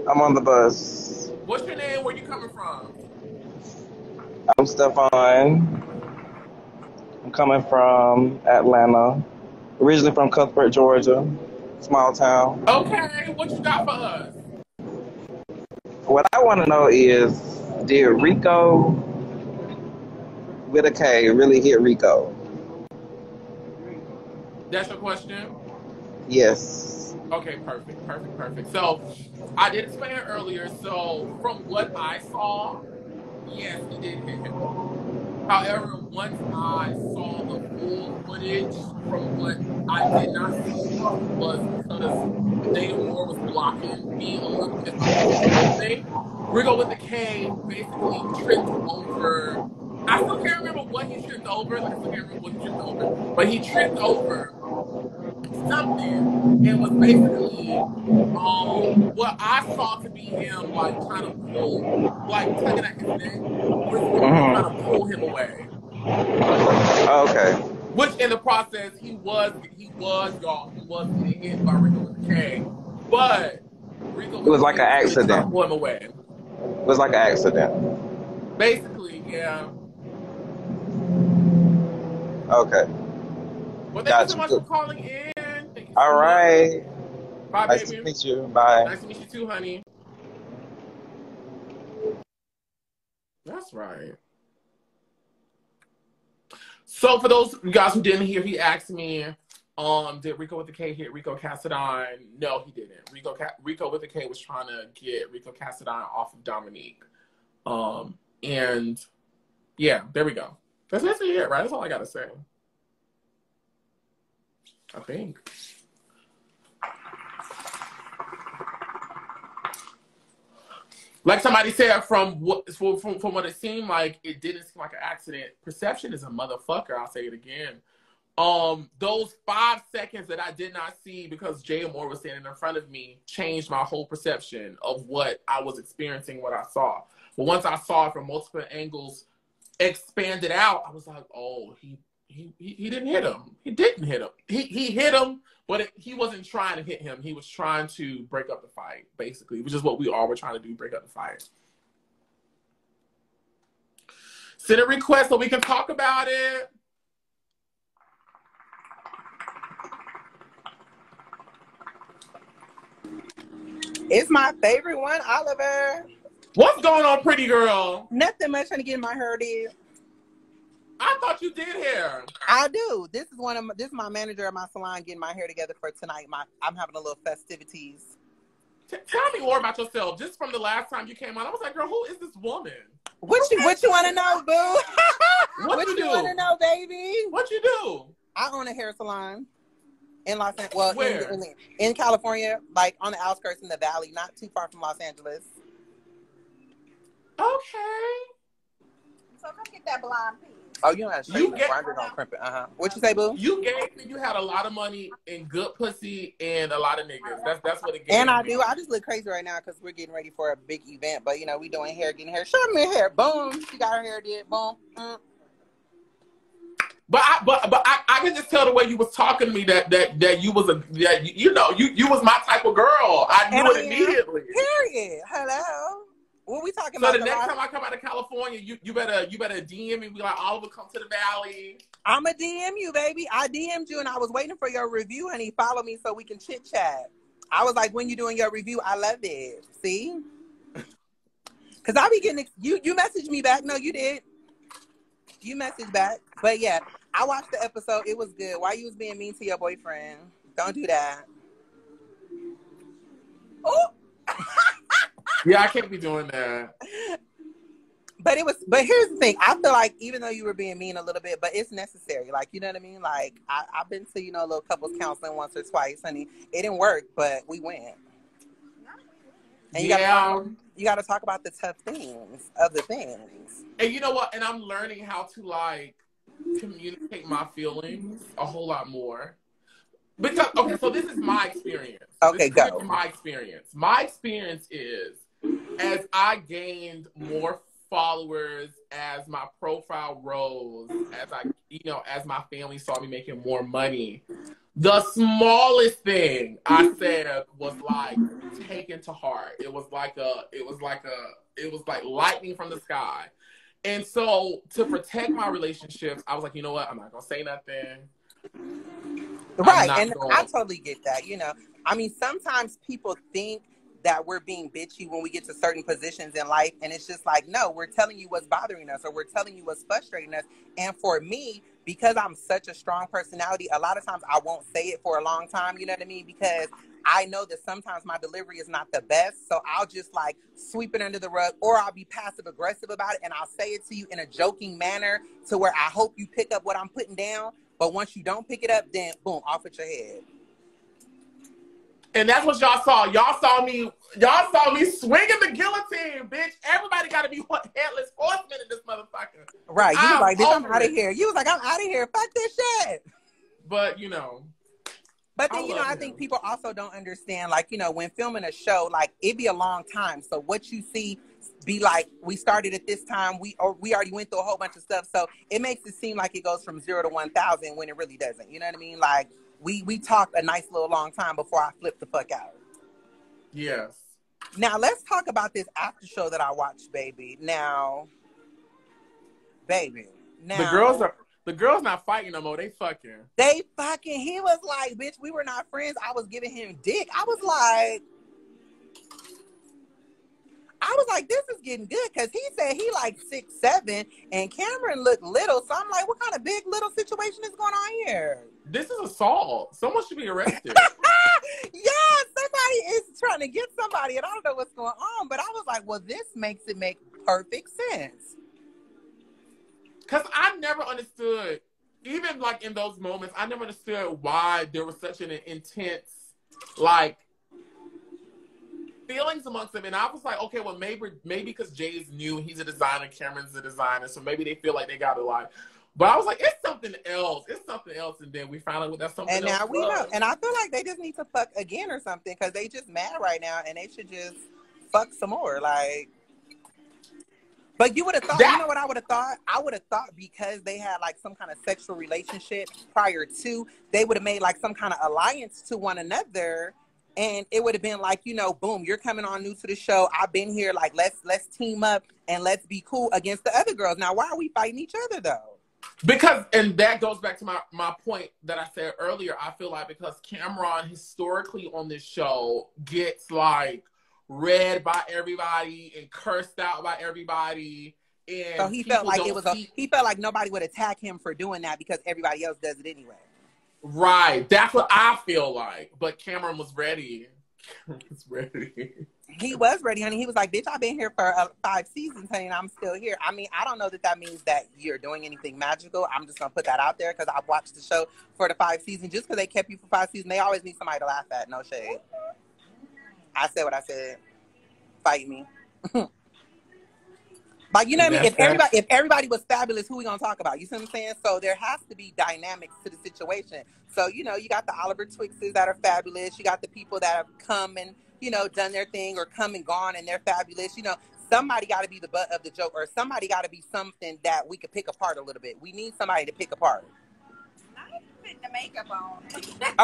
I'm on the bus. What's your name? Where you coming from? I'm Stefan. I'm coming from Atlanta. Originally from Cuthbert, Georgia. Small town. Okay, what you got for us? What I want to know is, did Rico with a K really hit Rico? That's your question? Yes. Okay, perfect. So, I did explain it earlier. So, from what I saw, yes, he did hit him. However, once I saw the full footage from what I did not see was because Jae Amour was blocking me a little bit of the whole thing. Rico with the K basically tripped over. I still can't remember what he tripped over. Like, I still can't remember what he tripped over. But he tripped over something and was basically what I saw to be him like trying to pull, like tugging at his neck, trying to pull him away. Okay. Which in the process he was getting hit by Rico with the K, but Rico with It was the like K an was really trying to accident. pull him away. It was like an accident. Basically, yeah. Okay. Well, thank you so much for calling in. Thank you so All right. much. Bye, Nice baby. to meet you. Bye. Nice to meet you too, honey. That's right. So for those guys who didn't hear, he asked me, did Rico with the K hit Rico Cassadine? No, he didn't. Rico with the K was trying to get Rico Cassadine off of Dominique. And yeah, there we go. That's basically it, right? That's all I gotta say. I think. Like somebody said, from what it seemed like, it didn't seem like an accident. Perception is a motherfucker. I'll say it again. Those 5 seconds that I did not see because Jae Amour was standing in front of me changed my whole perception of what I was experiencing, what I saw. But once I saw it from multiple angles, expanded out, I was like, oh, he didn't hit him. He didn't hit him. He hit him, but he wasn't trying to hit him. He was trying to break up the fight, basically, which is what we all were trying to do, break up the fight. Send a request so we can talk about it. It's my favorite one, Oliver. What's going on, pretty girl? Nothing much. Trying to get my hair did. I thought you did hair. I do. This is my manager at my salon getting my hair together for tonight. I'm having a little festivities. Tell me more about yourself. Just from the last time you came on, I was like, girl, who is this woman? What you want to know, boo? What you do? Want to know, baby? What you do? I own a hair salon in Los Angeles. Well, where? In California, like on the outskirts in the valley, not too far from Los Angeles. Okay. So come get that blonde piece. Oh, you don't have to You get- on crimping. What you say, boo? You gave me you had a lot of money and good pussy and a lot of niggas. That's what it gave And I me. do. I just look crazy right now because we're getting ready for a big event. But, you know, we doing hair, getting hair. Show me hair. Boom. She got her hair did. Boom. But I can just tell the way you was talking to me that you was you was my type of girl. I knew it immediately. Period. Hello. What we talking So about? the next time I come out of California, you better DM me. Be like, Oliver, come to the valley. I'm a DM you, baby. I DM'd you and I was waiting for your review, honey. Follow me so we can chit chat. I was like, when you doing your review, I love it. See? Because I be getting you messaged me back. No, you did. You messaged back. But yeah, I watched the episode. It was good. Why you was being mean to your boyfriend? Don't do that. Oh. Yeah, I can't be doing that. But here's the thing. I feel like even though you were being mean a little bit, but it's necessary. Like, you know what I mean? Like, I've been to, a little couples counseling once or twice, honey. It didn't work, but we went. And you gotta talk about the tough things of the things. And you know what? And I'm learning how to like communicate my feelings a whole lot more. Because okay, so this is my experience. Okay, go. My experience. My experience is as I gained more followers, as my profile rose, as my family saw me making more money, the smallest thing I said was like taken to heart. It was like lightning from the sky. And so to protect my relationships, I was like, you know what? I'm not gonna say nothing. Right, and I totally get that. I mean, sometimes people think that we're being bitchy when we get to certain positions in life, and it's just like, no, we're telling you what's bothering us, or we're telling you what's frustrating us. And for me, because I'm such a strong personality, a lot of times I won't say it for a long time, you know what I mean? Because I know that sometimes my delivery is not the best, so I'll just like sweep it under the rug, or I'll be passive aggressive about it, and I'll say it to you in a joking manner to where I hope you pick up what I'm putting down. But once you don't pick it up, then boom, off with your head. And that's what y'all saw. Y'all saw me swinging the guillotine, bitch. Everybody got to be headless horsemen in this motherfucker. Right. You was like, bitch, I'm out of here. You was like, I'm out of here. Fuck this shit. But, But then, I think people also don't understand, like, when filming a show, like, it be a long time. So what you see be like, we started at this time, we already went through a whole bunch of stuff. So it makes it seem like it goes from 0 to 1,000 when it really doesn't. You know what I mean? Like, we talked a nice little long time before I flipped the fuck out. Yes. Now, let's talk about this after show that I watched, baby. Now, the girls not fighting no more. They fucking. He was like, bitch, we were not friends. I was giving him dick. I was like, this is getting good, because he said he like 6'7", and Cameron looked little. So I'm like, what kind of big little situation is going on here? This is assault. Someone should be arrested. Yeah, somebody is trying to get somebody, and I don't know what's going on. But I was like, well, this makes it make perfect sense. Because I never understood, even like in those moments, I never understood why there was such an intense, like, feelings amongst them. And I was like, okay, well, maybe because Jay's new, he's a designer, Cameron's a designer, so maybe they feel like they got to lie. But I was like, it's something else. And then we found out that's something else. And now we know. And I feel like they just need to fuck again or something, because they just mad right now, and they should just fuck some more. Like, but you would have thought, you know what I would have thought? I would have thought because they had like some kind of sexual relationship prior to, they would have made like some kind of alliance to one another. And it would have been like, boom, you're coming on new to the show. I've been here. Like, let's team up and let's be cool against the other girls. Now, why are we fighting each other, though? Because, and that goes back to my point that I said earlier. I feel like because Cameron historically on this show gets like read by everybody and cursed out by everybody. And so he felt like he felt like nobody would attack him for doing that because everybody else does it anyway. Right. That's what I feel like. But Cameron was ready. He was ready, honey. He was like, bitch, I've been here for 5 seasons, honey, and I'm still here. I mean, I don't know that means that you're doing anything magical. I'm just going to put that out there because I've watched the show for the 5 seasons. Just because they kept you for 5 seasons, they always need somebody to laugh at. No shade. I said what I said. Fight me. Like, you know what I mean? If everybody was fabulous, who we gonna talk about? You see what I'm saying? So there has to be dynamics to the situation. So, you know, you got the Oliver Twixts that are fabulous. You got the people that have come and, you know, done their thing or come and gone and they're fabulous. You know, somebody got to be the butt of the joke or somebody got to be something that we could pick apart a little bit. We need somebody to pick apart. I ain't putting the makeup on.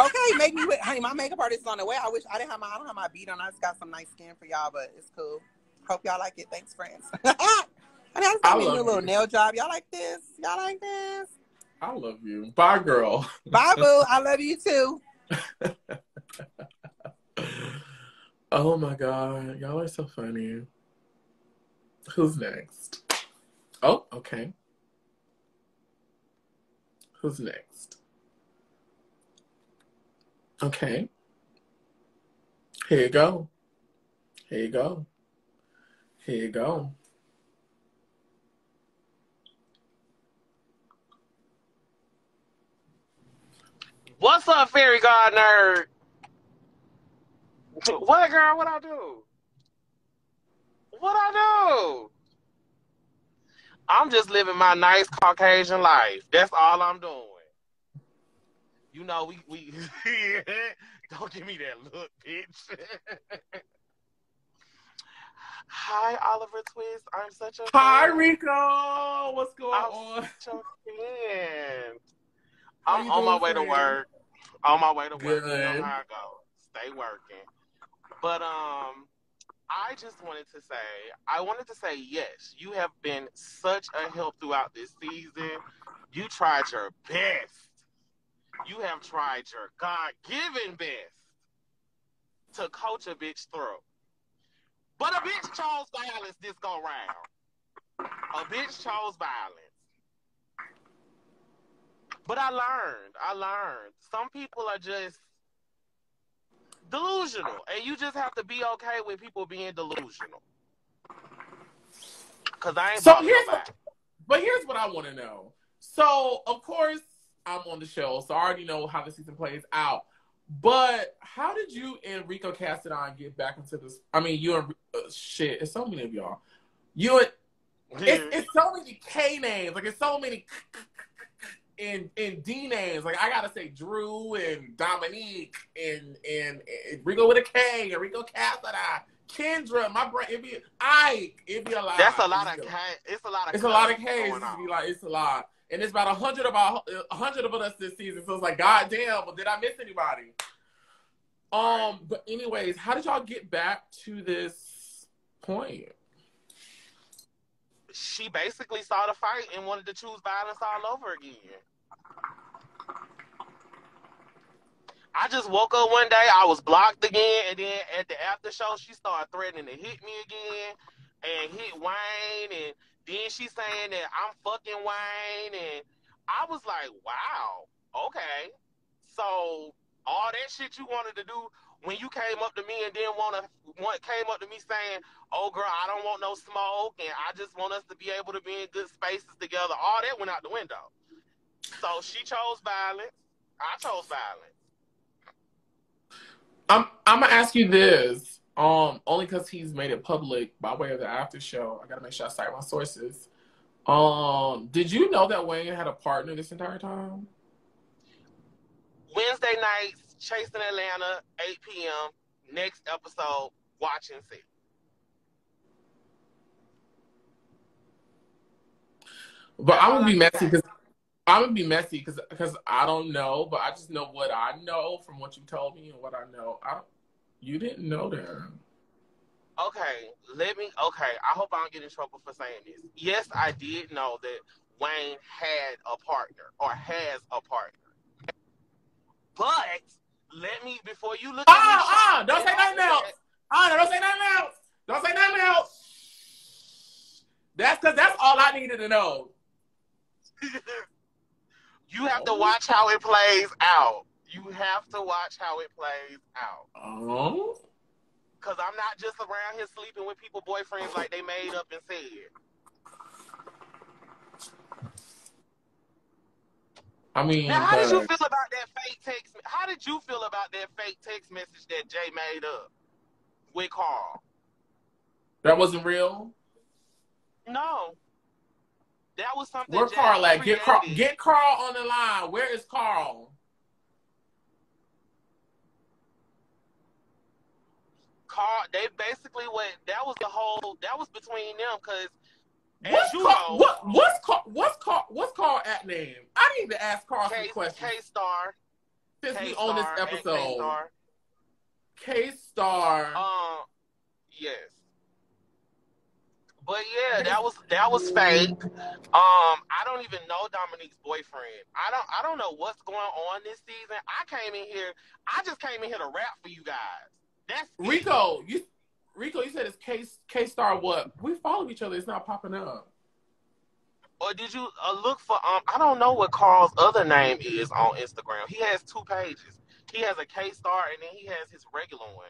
Okay, maybe honey, my makeup artist is on the way. I wish I don't have my beat on. I just got some nice skin for y'all, but it's cool. Hope y'all like it. Thanks, friends. I mean, I just got me a little nail job. Y'all like this? Y'all like this? I love you. Bye, girl. Bye, boo. I love you too. Oh my God. Y'all are so funny. Who's next? Oh, okay. Who's next? Okay. Here you go. Here you go. Here you go. What's up, fairy god nerd? What, girl? What I do? What I do? I'm just living my nice Caucasian life. That's all I'm doing. You know, we don't give me that look, bitch. Hi, Oliver Twixt. I'm such a Hi, fan. Riko. What's going on? Such a fan. How I'm you on my doing, way to friend? work. On my way to Good. work. You know how I go. Stay working. But I just wanted to say yes, you have been such a help throughout this season. You tried your best. You have tried your God-given best to coach a bitch through. But a bitch chose violence this go round. A bitch chose violence. But I learned. Some people are just delusional. And you just have to be okay with people being delusional. Because I ain't bothering nobody. But here's what I want to know. So, of course, I'm on the show, so I already know how the season plays out. But how did you and Rico Cassadine get back into this? I mean, you and shit, it's so many of y'all. You and it's so many K names. Like, it's so many and D names. Like, I gotta say Drew and Dominique and Rico with a K and Rico Cassadine. Kendra, my brain, it'd be a lot. That's a lot of K. It's a lot of K's. It's a lot. And it's about 100 of us this season. So it's like, God damn, well, did I miss anybody? But anyways, how did y'all get back to this point? She basically saw the fight and wanted to choose violence all over again. I just woke up one day, I was blocked again, and then at the after show, she started threatening to hit me again and hit Wayne, and then she's saying that I'm fucking Wayne, and I was like, wow, okay. So all that shit you wanted to do when you came up to me and then came up to me saying, oh girl, I don't want no smoke, and I just want us to be able to be in good spaces together, all that went out the window. So she chose violence. I chose violence. I'm gonna ask you this, only because he's made it public by way of the after show. I gotta make sure I cite my sources. Did you know that Wayne had a partner this entire time? Wednesday nights, Chasing Atlanta, 8 p.m. Next episode, watch and see. But I'm gonna be messy because I don't know, but I just know what I know from what you told me and what I know. You didn't know that. Okay, I hope I don't get in trouble for saying this. Yes, I did know that Wayne had a partner or has a partner. But before you look at me. Don't say nothing else. Don't say nothing else. That's because that's all I needed to know. You have to watch how it plays out. You have to watch how it plays out. Oh. Because I'm not just around here sleeping with people's boyfriends like they made up and said. I mean, now, how did you feel about that fake text? How did you feel about that fake text message that Jay made up with Carl? That wasn't real? No. That was something Where Jay Carl at? created. Get Carl on the line. Where is Carl? Carl, they basically went. That was between them because. What's Carl at name? I need to ask Carl some questions. K-Star. Since we on this episode. K-Star. Yes. But yeah, that was fake. I don't even know Dominique's boyfriend. I don't know what's going on this season. I just came in here to rap for you guys. That's Rico. Rico, you said it's K-Star what? We follow each other. It's not popping up. Or did you look for, I don't know what Carl's other name is on Instagram. He has 2 pages. He has a K-Star and then he has his regular one.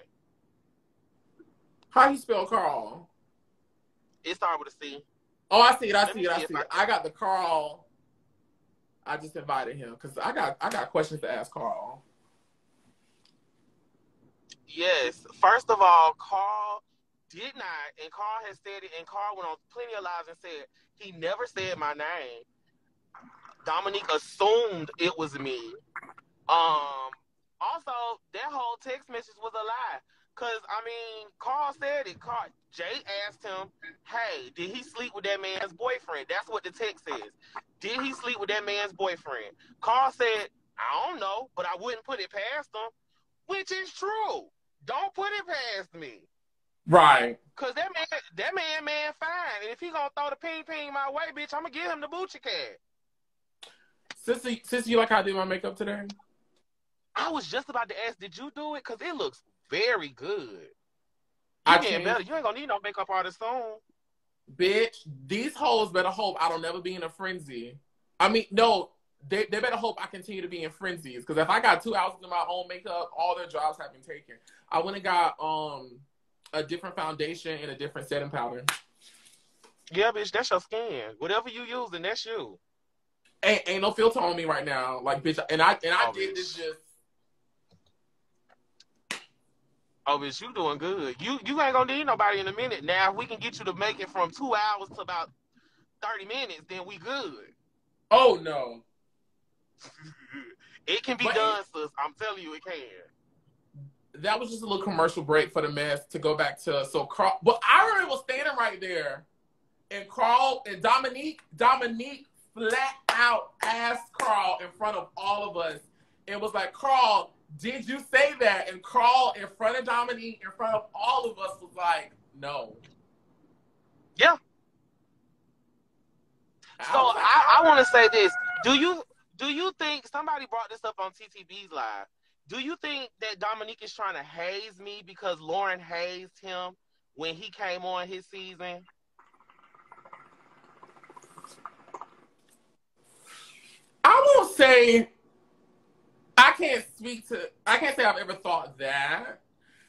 How you spell Carl? It started with a C. Oh, I see it. I got the Carl. I just invited him because I got questions to ask Carl. Yes. First of all, Carl did not, and Carl has said it, and Carl went on plenty of lives and said he never said my name. Dominique assumed it was me. Also, that whole text message was a lie. Because, I mean, Carl said it. Jay asked him, hey, did he sleep with that man's boyfriend? That's what the text says. Did he sleep with that man's boyfriend? Carl said, I don't know, but I wouldn't put it past him, which is true. Don't put it past me. Right. Because that man fine. And if he going to throw the ping my way, bitch, I'm going to give him the Boochie cat. Sissy, you like how I did my makeup today? I was just about to ask, did you do it? Because it looks very good. I getting better. You ain't gonna need no makeup artist soon. Bitch, these hoes better hope I don't never be in a frenzy. I mean, no, they better hope I continue to be in frenzies. Because if I got 2 hours of my own makeup, all their jobs have been taken. I went and got a different foundation and a different setting powder. Yeah, bitch, that's your skin. Whatever you using, that's you. Ain't no filter on me right now. Like, bitch, and I did this just. Oh, bitch, you doing good. You ain't gonna need nobody in a minute. Now, if we can get you to make it from 2 hours to about 30 minutes, then we good. Oh, no. It can be done, sis. I'm telling you, it can. That was just a little commercial break for the mess to go back to. So, Carl, but I remember standing right there, and Carl and Dominique flat out asked Carl in front of all of us. It was like, Carl, did you say that? And Carl, in front of Dominique, in front of all of us, was like, no. Yeah. So I want to say this. Do you think, somebody brought this up on TTB's Live, do you think that Dominique is trying to haze me because Lauren hazed him when he came on his season? I won't say, I can't say I've ever thought that.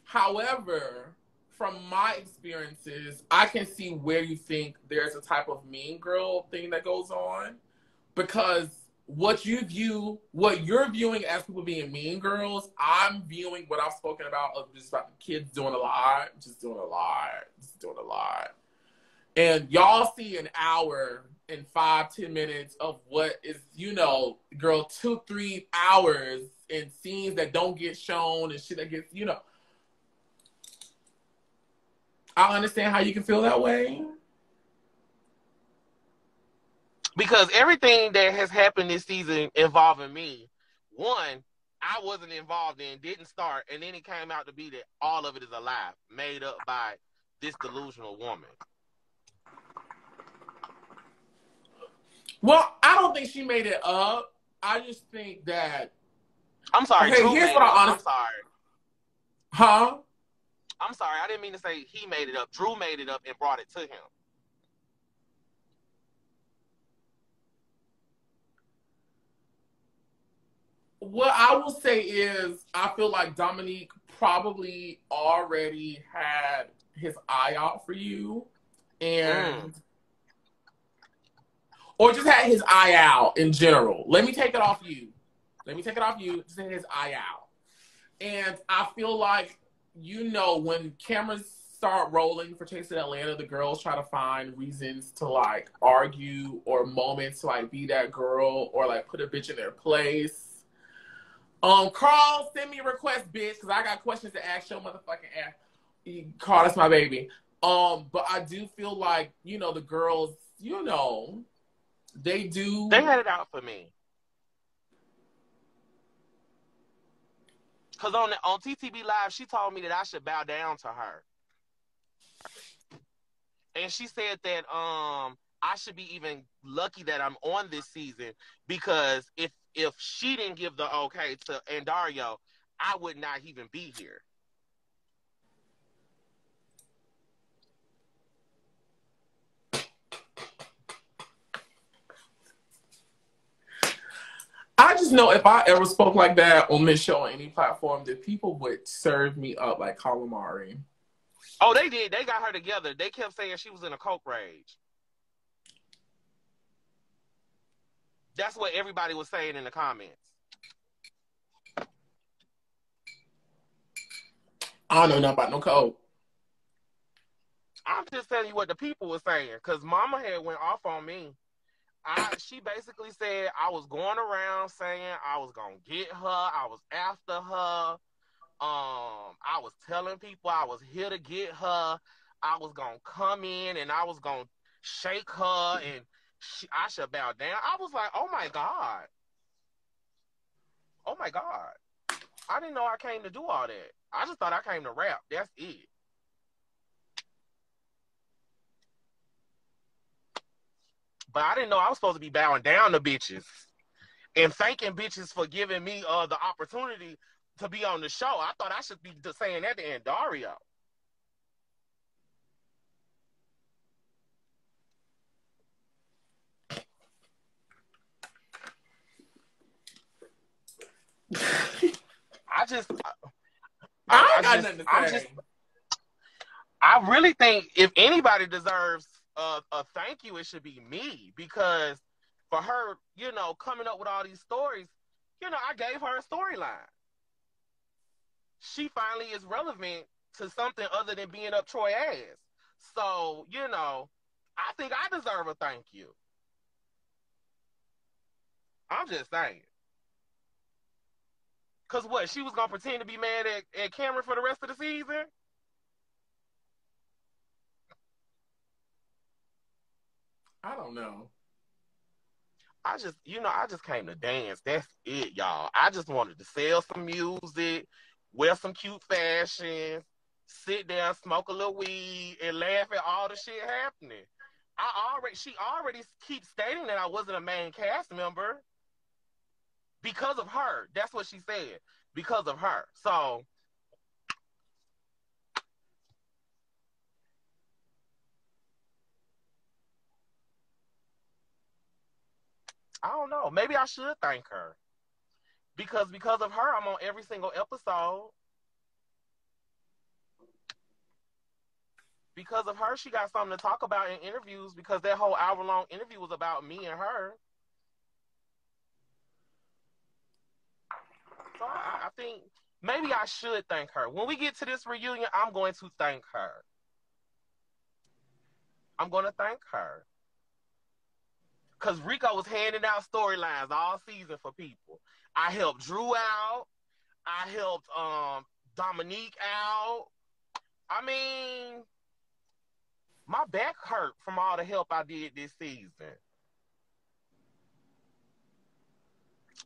However, from my experiences, I can see where you think there's a type of mean girl thing that goes on. Because what you're viewing as people being mean girls, I'm viewing what I've spoken about of just about the kids doing a lot. And y'all see an hour and 5-10 minutes of what is, girl, 2-3 hours in scenes that don't get shown and shit that gets, I understand how you can feel that way. Because everything that has happened this season involving me, one, I wasn't involved in, didn't start, and then it came out to be that all of it is a lie, made up by this delusional woman. Well, I don't think she made it up. I just think that... I'm sorry, okay, Drew here's made what it up. I I'm sorry. Huh? I'm sorry, I didn't mean to say he made it up. Drew made it up and brought it to him. What I will say is, I feel like Dominique probably already had his eye out for you, and or just had his eye out in general. Let me take it off you. Just had his eye out. And I feel like, when cameras start rolling for Taste of Atlanta, the girls try to find reasons to like argue or moments to like be that girl or like put a bitch in their place. Carl, send me a request, bitch, because I got questions to ask your motherfucking ass. Carl, that's my baby. But I do feel like, the girls, they had it out for me. Because on TTB Live, she told me that I should bow down to her. And she said that I should be even lucky that I'm on this season, because if she didn't give the okay to Andario, I would not even be here. I just know if I ever spoke like that on this show on any platform, that people would serve me up like calamari. Oh, they did. They got her together. They kept saying she was in a coke rage. That's what everybody was saying in the comments. I don't know nothing about no coke. I'm just telling you what the people were saying, because Mama had went off on me. She basically said I was going around saying I was going to get her. I was after her. I was telling people I was here to get her. I was going to come in and I was going to shake her and I should bow down. I was like, oh my God. Oh my God. I didn't know I came to do all that. I just thought I came to rap. That's it. But I didn't know I was supposed to be bowing down to bitches and thanking bitches for giving me the opportunity to be on the show. I thought I should be saying that to Andario. I really think if anybody deserves a thank you, it should be me, because for her, coming up with all these stories, I gave her a storyline. She finally is relevant to something other than being up Troy ass. So, I think I deserve a thank you. I'm just saying. Because what, she was going to pretend to be mad at Cameron for the rest of the season? I don't know. I just came to dance. That's it, y'all. I just wanted to sell some music, wear some cute fashions, sit there, smoke a little weed, and laugh at all the shit happening. She already keeps stating that I wasn't a main cast member because of her. That's what she said. Because of her. So I don't know. Maybe I should thank her. Because of her, I'm on every single episode. Because of her, she got something to talk about in interviews, because that whole hour-long interview was about me and her. So I think maybe I should thank her. When we get to this reunion, I'm going to thank her. I'm going to thank her. Because Riko was handing out storylines all season for people. I helped Drew out. I helped Dominique out. I mean, my back hurt from all the help I did this season.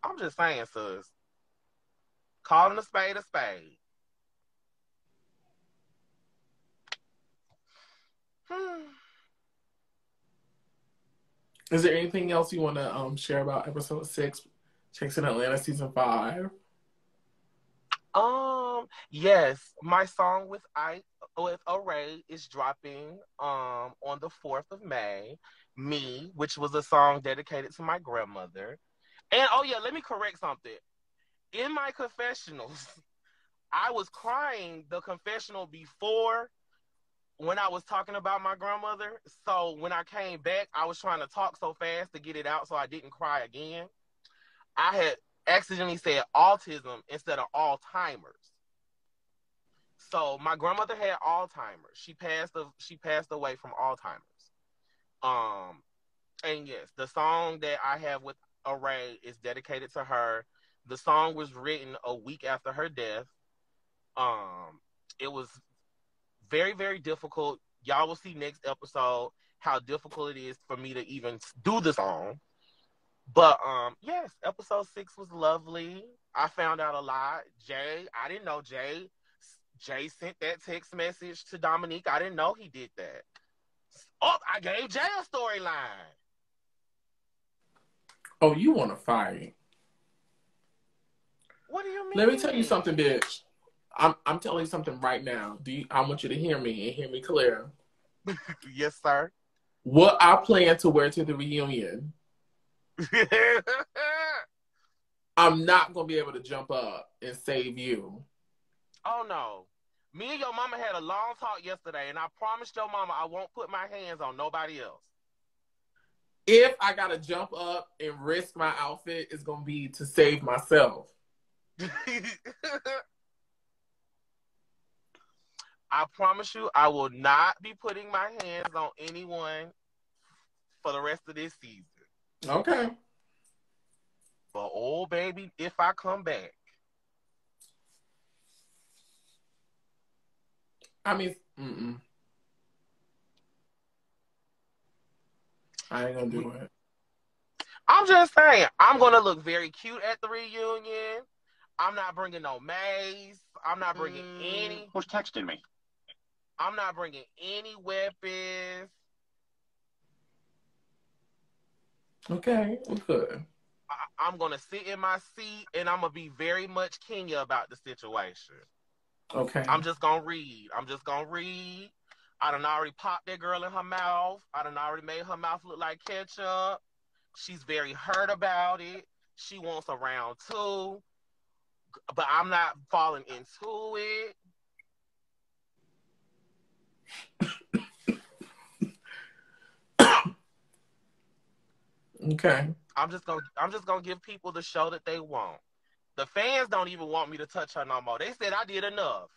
I'm just saying, sis. Calling a spade a spade. Is there anything else you want to share about episode 6, Chicks in Atlanta season 5? Yes, my song with Array is dropping on the 4th of May. Me, which was a song dedicated to my grandmother. And oh yeah, let me correct something. in my confessionals, I was crying the confessional before when I was talking about my grandmother. So when I came back, I was trying to talk so fast to get it out so I didn't cry again. I had accidentally said autism instead of Alzheimer's. So my grandmother had Alzheimer's. She passed away from Alzheimer's. And yes, the song that I have with Array is dedicated to her. The song was written a week after her death. It was very, very difficult. Y'all will see next episode how difficult it is for me to even do the song. But yes, episode 6 was lovely. I found out a lot. I didn't know Jay sent that text message to Dominique. I didn't know he did that. Oh, I gave Jay a storyline. Oh, you want to fight? What do you mean? Let me tell you something, bitch. I'm telling you something right now. I want you to hear me and hear me clear. Yes, sir. What I plan to wear to the reunion, I'm not going to be able to jump up and save you. Oh, no. Me and your mama had a long talk yesterday, and I promised your mama I won't put my hands on nobody else. If I got to jump up and risk my outfit, it's going to be to save myself. I promise you, I will not be putting my hands on anyone for the rest of this season. Okay. But, oh, baby, if I come back. I mean, I ain't going to do it. I'm just saying, I'm going to look very cute at the reunion. I'm not bringing no mace. I'm not bringing any. Who's texting me? I'm not bringing any weapons. Okay, well, good. I'm going to sit in my seat, and I'm going to be very much Kenya about the situation. Okay. I'm just going to read. I done already popped that girl in her mouth. I done already made her mouth look like ketchup. She's very hurt about it. She wants a round 2. But I'm not falling into it. Okay. I'm just gonna give people the show that they want. The fans don't even want me to touch her no more. They said I did enough.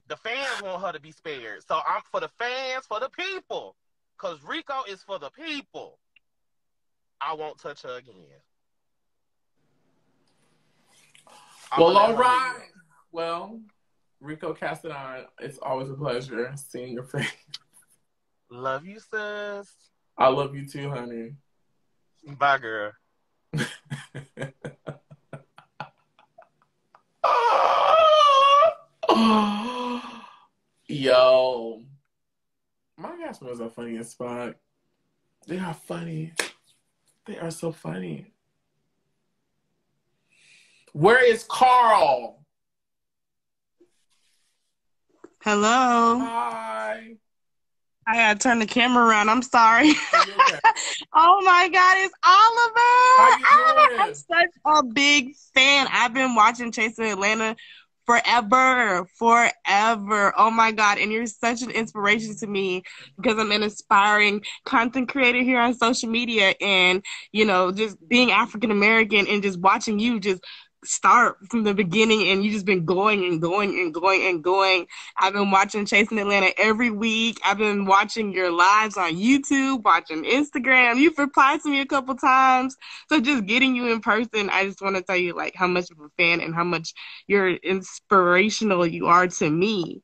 The fans want her to be spared. So I'm for the fans, for the people. Because Riko is for the people. I won't touch her again. Well, all right. Well, Rico Cassadine, it's always a pleasure seeing your face. Love you, sis. I love you too, honey. Bye, girl. Yo, my customers are funny as fuck. They are funny. They are so funny. Where is Carl? Hello. Hi. I gotta turn the camera around. I'm sorry. Okay. Oh my God, it's Oliver. How you doing? I'm such a big fan. I've been watching Chasing Atlanta forever. Oh my God. And you're such an inspiration to me because I'm an aspiring content creator here on social media, and, you know, just being African American and just watching you just start from the beginning, and you just been going and going and going and going. I've been watching Chasing Atlanta every week. I've been watching your lives on YouTube, watching Instagram. You've replied to me a couple times. So just getting you in person, I just want to tell you like how much of a fan and how much you're inspirational you are to me.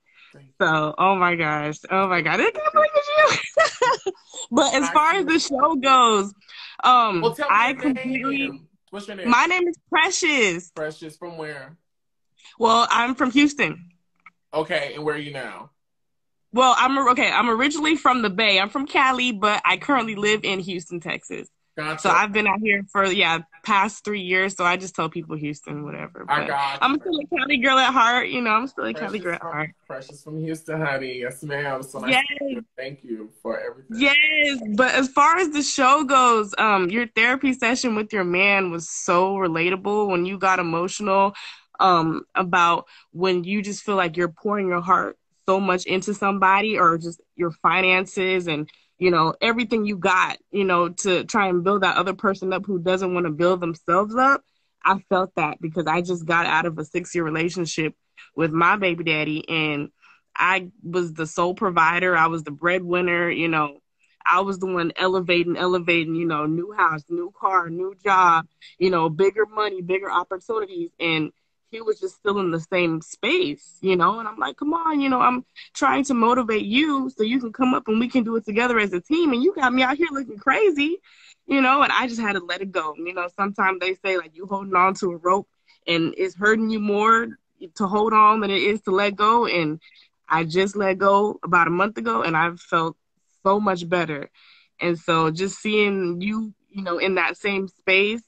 So, oh my gosh. I can't believe it's you. But as far as the show goes, well, tell me I your completely name. What's your name? My name is Precious. Precious, from where? Well, I'm from Houston. Okay, and where are you now? Well, I'm originally from the Bay. I'm from Cali, but I currently live in Houston, Texas. Gotcha. So I've been out here for past 3 years, so I just tell people Houston, whatever. I But got I'm you. still a Cali girl at heart, you know. I'm still a Cali girl at heart. Precious from Houston, honey. Yes, ma'am. So nice. Yes. Thank you for everything. Yes, but as far as the show goes, your therapy session with your man was so relatable when you got emotional about when you just feel like you're pouring your heart so much into somebody, or just your finances and, you know, everything you got, you know, to try and build that other person up who doesn't want to build themselves up. I felt that because I just got out of a 6-year relationship with my baby daddy, and I was the sole provider. I was the breadwinner, you know. I was the one elevating, you know, new house, new car, new job, you know, bigger money, bigger opportunities. And he was just still in the same space, you know. And I'm like, come on, you know, I'm trying to motivate you so you can come up and we can do it together as a team. And you got me out here looking crazy, you know, and I just had to let it go. You know, sometimes they say, like, you holding on to a rope and it's hurting you more to hold on than it is to let go. And I just let go about a month ago, and I've felt so much better. And so just seeing you, you know, in that same space,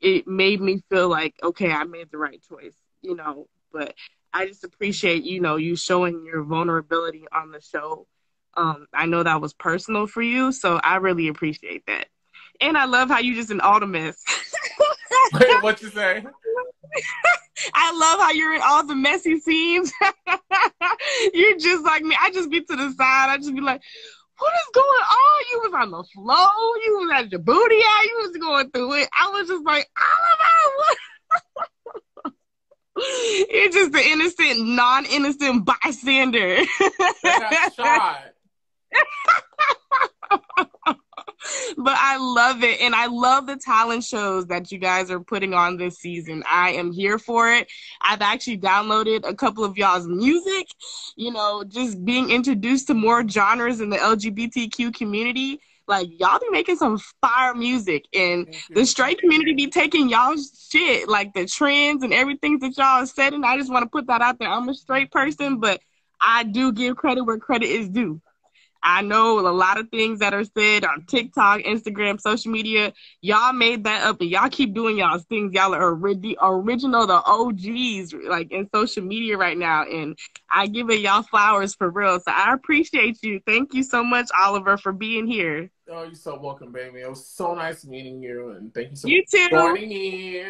it made me feel like, okay, I made the right choice, you know. But I just appreciate, you know, you showing your vulnerability on the show. I know that was personal for you, so I really appreciate that. And I love how you just in all the mess. Wait, what you say? I love how you're in all the messy scenes. You're just like me. I just be to the side. I just be like, what is going on? You was on the floor. You was at your booty out. You was going through it. I was just like, Oliver, what? You're just the innocent, non-innocent bystander. That got shot. But I love it, and I love the talent shows that you guys are putting on this season. I am here for it. I've actually downloaded a couple of y'all's music, you know, just being introduced to more genres in the LGBTQ community. Like, y'all be making some fire music, and the straight community be taking y'all's shit, like the trends and everything that y'all said, and I just want to put that out there. I'm a straight person, but I do give credit where credit is due. I know a lot of things that are said on TikTok, Instagram, social media. Y'all made that up, and y'all keep doing y'all's things. Y'all are the original, the OGs, like, in social media right now. And I give it y'all flowers for real. So I appreciate you. Thank you so much, Oliver, for being here. Oh, you're so welcome, baby. It was so nice meeting you, and thank you so much for joining me.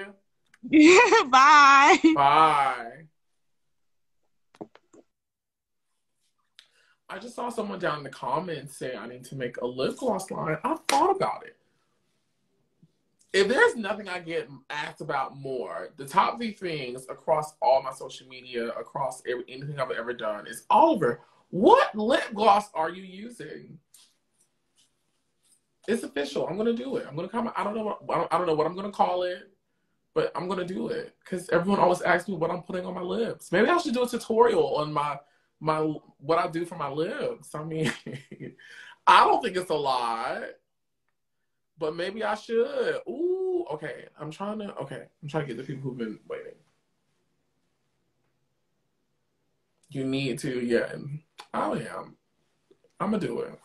Bye. Bye. I just saw someone down in the comments say I need to make a lip gloss line. I thought about it. If there's nothing I get asked about more, the top 3 things across all my social media, across anything I've ever done is, Oliver, what lip gloss are you using? It's official. I'm gonna do it. I'm gonna come. I don't know what I'm gonna call it, but I'm gonna do it because everyone always asks me what I'm putting on my lips. Maybe I should do a tutorial on my what I do for my lips. I mean, I don't think it's a lot, but maybe I should. Ooh, okay. I'm trying to get the people who've been waiting. You need to, yeah. I am. I'm gonna do it.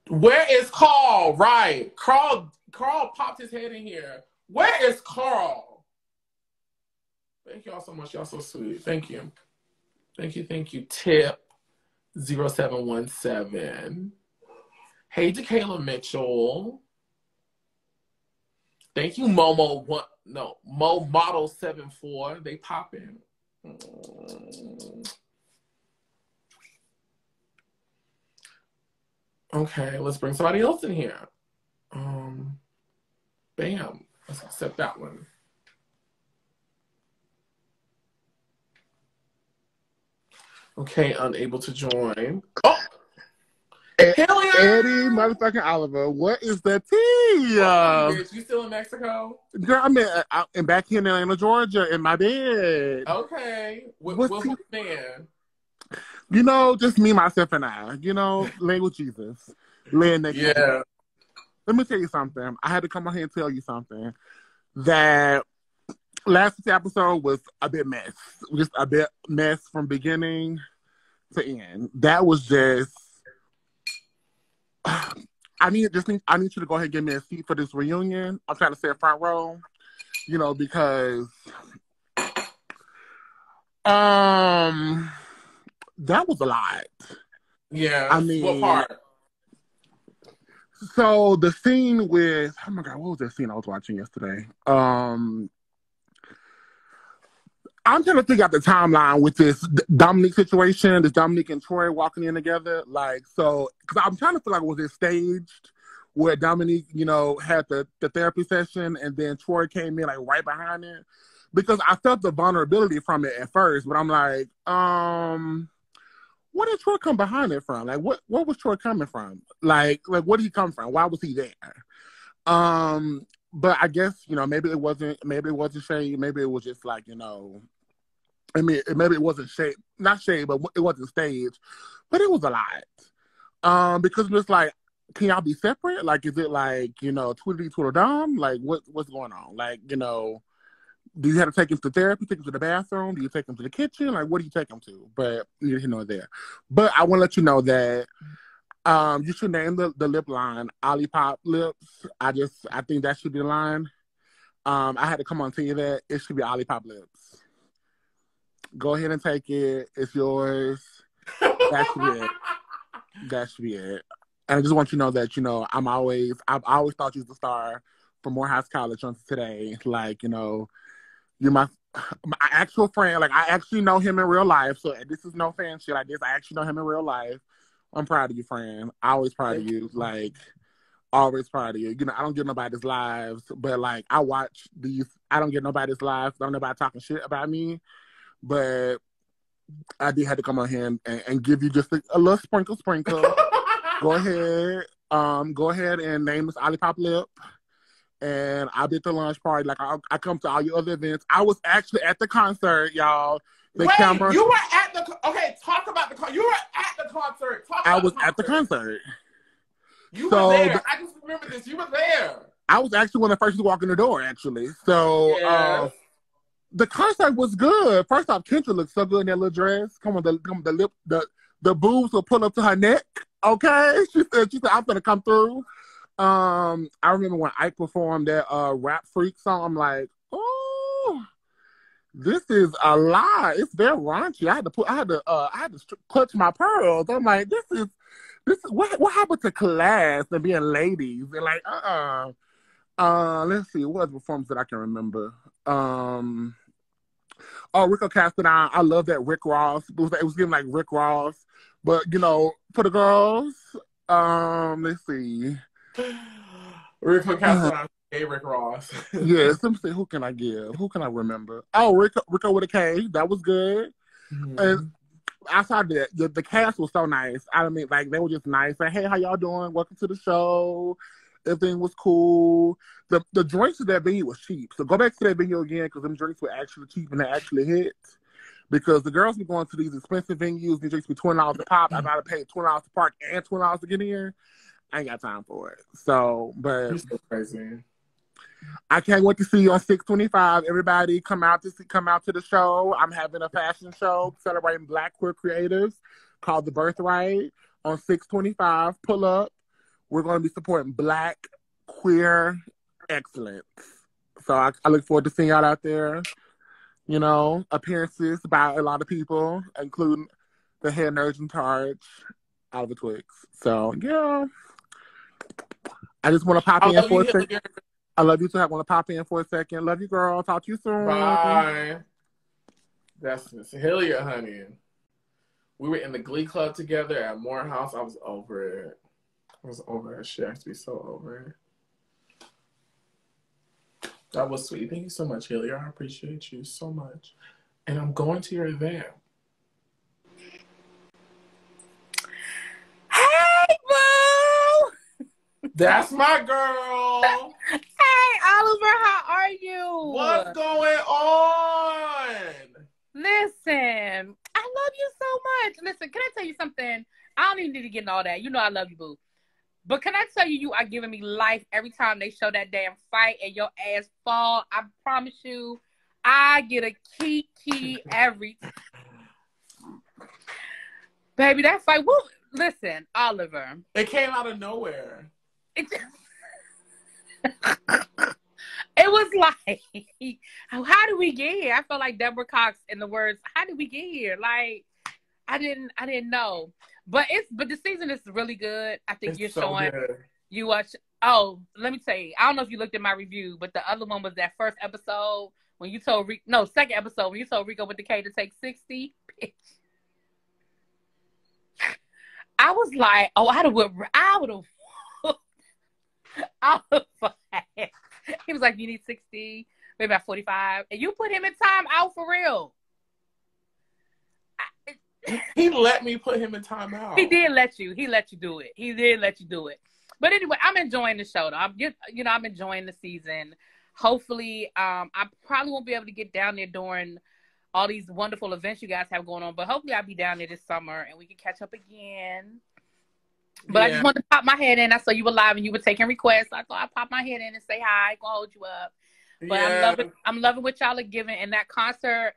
Where is Carl? Right. Carl popped his head in here. Where is Carl? Thank y'all so much. Y'all so sweet. Thank you. Thank you. Tip 0717. Hey, Dakayla Mitchell. Thank you, Mo Model 74. They pop in. Okay, let's bring somebody else in here. Bam. Let's accept that one. Okay, unable to join. Oh! Eddie motherfucking Oliver, what is the tea? Bitch, you still in Mexico? Girl, I'm back here in Atlanta, Georgia, in my bed. Okay. What's the man? You know, just me, myself, and I. You know, laying with Jesus. Laying next to him. Let me tell you something. I had to come on here and tell you something. That last week's episode was a bit mess. Just a bit mess from beginning to end. That was just. I need you to go ahead and give me a seat for this reunion. I'm trying to say front row, because that was a lot. Yeah. I mean, what part? So the scene with, oh my God, what was that scene I was watching yesterday? I'm trying to figure out the timeline with this Dominique situation, this Dominique and Troy walking in together. Because I'm trying to feel like, was it staged where Dominique, had the therapy session and then Troy came in right behind it? Because I felt the vulnerability from it at first, but I'm like, where did Troy come behind it from? What was Troy coming from? Where did he come from? Why was he there? But I guess, maybe it wasn't shade. Maybe it was just maybe it wasn't shade, not shade, but it wasn't staged. But it was a lot. Because it's can y'all be separate? Is it twiddly twiddle-dum? What's going on? Do you have to take him to therapy, take him to the bathroom? Do you take him to the kitchen? What do you take him to? But you know there. But I want to let you know that you should name the lip line Olipop Lips. I think that should be the line. I had to come on and tell you that. It should be Olipop Lips. Go ahead and take it. It's yours. That should be it. That should be it. And I just want you to know that, I've always thought you was the star from Morehouse College until today. You're my actual friend. I actually know him in real life. So this is no fan shit like this. I actually know him in real life. I'm proud of you, friend. Always proud of you. Always proud of you. I don't get nobody's lives, but I watch these. I don't get nobody's lives. Don't nobody talking shit about me. But I did have to come on here and give you just a little sprinkle. Go ahead. Go ahead and name this Olipop Lip. And I'll be at the lunch party. I come to all your other events. I was actually at the concert, y'all. You were at the... Okay, talk about the concert. You were at the concert. I was at the concert. You were there. I just remember this. You were there. I was actually one of the first to walk in the door, actually. So, yes. The concert was good. First off, Kendra looked so good in that little dress. The boobs will pull up to her neck. Okay? She said, I'm going to come through. I remember when Ike performed that Rap Freak song, I'm like, oh, this is a lot. It's very raunchy. I had to clutch my pearls. I'm like, this is what happened to class and being ladies? And let's see, what other performance that I can remember? Rico Cassadine. I love that Rick Ross. It was giving Rick Ross. But, for the girls, let's see. Rico Cassadine, Rick Ross. Yes, let me see, who can I give? Who can I remember? Oh, Rico with a K. That was good. Mm-hmm. And outside that, the cast was so nice. I mean, they were just nice. Hey, how y'all doing? Welcome to the show. Everything was cool. The drinks at that venue was cheap. So go back to that venue again, because them drinks were actually cheap and they actually hit. Because the girls be going to these expensive venues, these drinks be $20 a pop. I gotta pay $20 to park and $20 to get in. I ain't got time for it. So, but you're so crazy. I can't wait to see you on 6/25. Everybody come out to the show. I'm having a fashion show celebrating Black queer creatives called The Birthright on 6/25. Pull up. We're going to be supporting Black queer excellence. So I look forward to seeing y'all out there. Appearances by a lot of people, including the head nerd in charge, Oliver Twixt. So, yeah. I just want to pop in for a second. I love you too. I want to pop in for a second. Love you, girl. Talk to you soon. Bye. That's Miss Hilliard, honey. We were in the Glee Club together at Morehouse. I was over it. She has to be so over it. That was sweet. Thank you so much, Hilliard. I appreciate you so much. And I'm going to your event. Hey, boo! That's my girl. Hey, Oliver, how are you? What's going on? Listen, I love you so much. Listen, can I tell you something? I don't even need to get into all that. You know I love you, boo. But can I tell you, you are giving me life every time they show that damn fight and your ass fall. I promise you, I get a kiki every time. Baby, that fight. Well, listen, Oliver. It came out of nowhere. It was like, how did we get here? I felt like Deborah Cox in the words, how did we get here? Like, I didn't know. But the season is really good. I think you're so showing good. You watch. Oh, let me tell you. I don't know if you looked at my review, but the other one was that first episode when you told second episode when you told Riko with the K to take 60. I was like, oh, I would have. He was like, you need 60, maybe about 45, and you put him in time out for real. He let me put him in time out. He did let you. He let you do it. He did let you do it. But anyway, I'm enjoying the show. Though. I'm enjoying the season. Hopefully, I probably won't be able to get down there during all these wonderful events you guys have going on. But hopefully I'll be down there this summer and we can catch up again. But I just wanted to pop my head in. I saw you were live and you were taking requests. I thought I'd pop my head in and say hi. I'm going to hold you up. But I'm loving what y'all are giving. And that concert,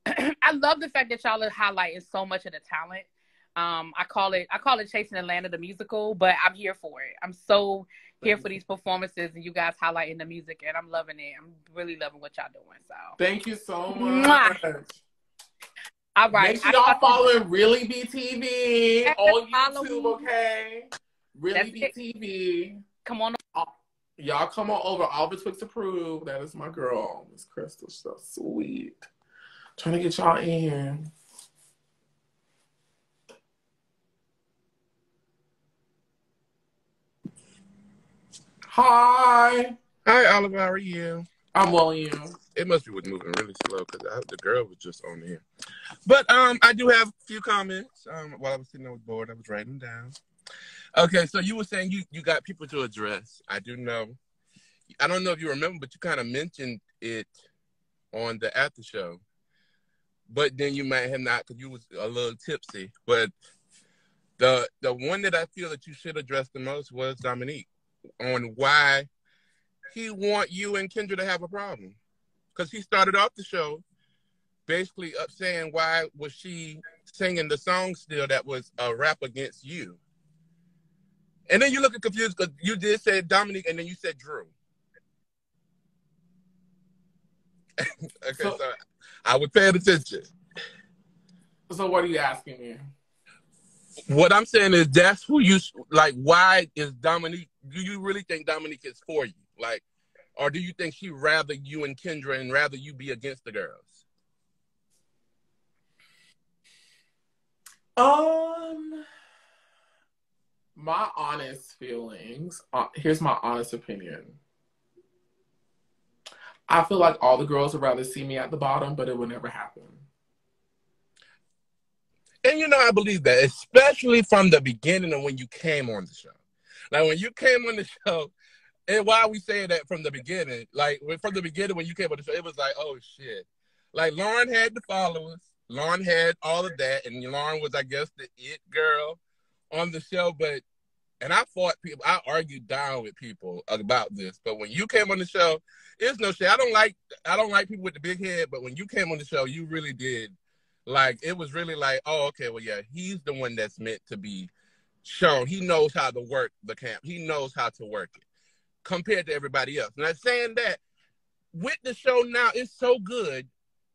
I love the fact that y'all are highlighting so much of the talent. I call it Chasing Atlanta, the musical, but I'm here for it. I'm so here for these performances and you guys highlighting the music, and I'm loving it. I'm really loving what y'all doing. So thank you so much. Mwah. All right. Make sure y'all following Really BTV on YouTube, okay? Really BTV. Come on. Y'all come on over. Oliver Twixt approved. That is my girl, Miss Crystal. So sweet. Trying to get y'all in here. Hi. Hi, Oliver. How are you? I'm well, you. It must be moving really slow because the girl was just on here. But I do have a few comments. While I was sitting on the board, I was writing down. Okay, so you were saying you got people to address. I do know. I don't know if you remember, but you kind of mentioned it on the after show. But then you might have not because you was a little tipsy. But the one that I feel that you should address the most was Dominique on why he want you and Kendra to have a problem. Because he started off the show basically up saying why was she singing the song still that was a rap against you. And then you look confused because you did say Dominique and then you said Drew. Okay, so I was paying attention. So what are you asking me? What I'm saying is that's who you, like, why is Dominique, do you really think Dominique is for you? Like, or do you think she'd rather you and Kendra and rather you be against the girls? My honest feelings, here's my honest opinion. I feel like all the girls would rather see me at the bottom, but it would never happen. And you know, I believe that, especially from the beginning of when you came on the show. Like, when you came on the show, and why we say that from the beginning, like, from the beginning when you came on the show, it was like, oh, shit. Like, Lauren had the followers. Lauren had all of that, and Lauren was, I guess, the it girl on the show, but, and I fought people, I argued down with people about this, but when you came on the show, it's no shit. I don't like people with the big head, but when you came on the show, you really did. Like, it was really like, oh, okay, well, yeah, he's the one that's meant to be shown. He knows how to work the camp. He knows how to work it compared to everybody else. And I'm saying that with the show now, it's so good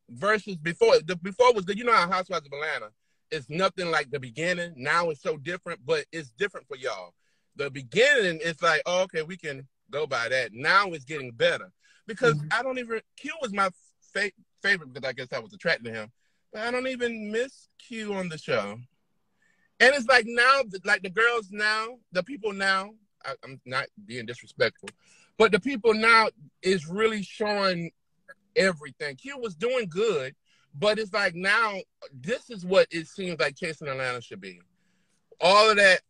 versus before. Before was, you know how Housewives of Atlanta, it's nothing like the beginning. Now it's so different, but it's different for y'all. The beginning, it's like, oh, okay, we can go by that. Now it's getting better because Q was my favorite because I guess I was attracted to him. But I don't even miss Q on the show. And it's like now, like the girls now, the people now, I'm not being disrespectful, but the people now is really showing everything. Q was doing good, but it's like now, this is what it seems like Chasing Atlanta should be. All of that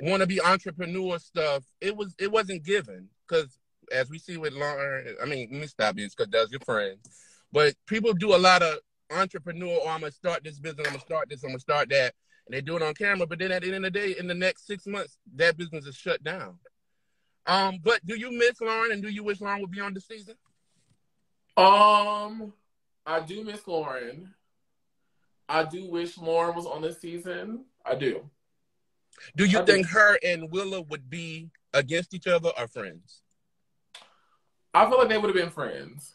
wannabe entrepreneur stuff, it wasn't given. Because as we see with Lauren, I mean, let me stop you because that's your friend. But people do a lot of entrepreneur, or I'm going to start this business, I'm going to start this, I'm going to start that. And they do it on camera, but then at the end of the day, in the next 6 months, that business is shut down. But do you miss Lauren and do you wish Lauren would be on the season? I do miss Lauren. I do wish Lauren was on this season. I do. Do you think her and Willa would be against each other or friends? I feel like they would have been friends.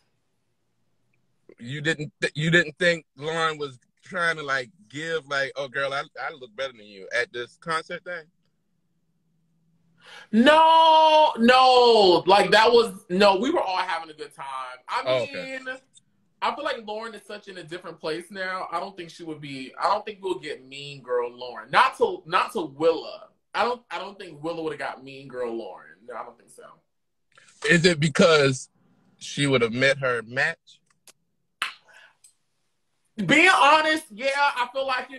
You didn't think Lauren was trying to like give like, oh girl, I look better than you at this concert thing? No. Like that was we were all having a good time. I mean, I feel like Lauren is such in a different place now. I don't think we'll get Mean Girl Lauren. Not to Willa. I don't think Willa would have got Mean Girl Lauren. No, I don't think so. Is it because she would have met her match? Being honest, yeah, I feel like,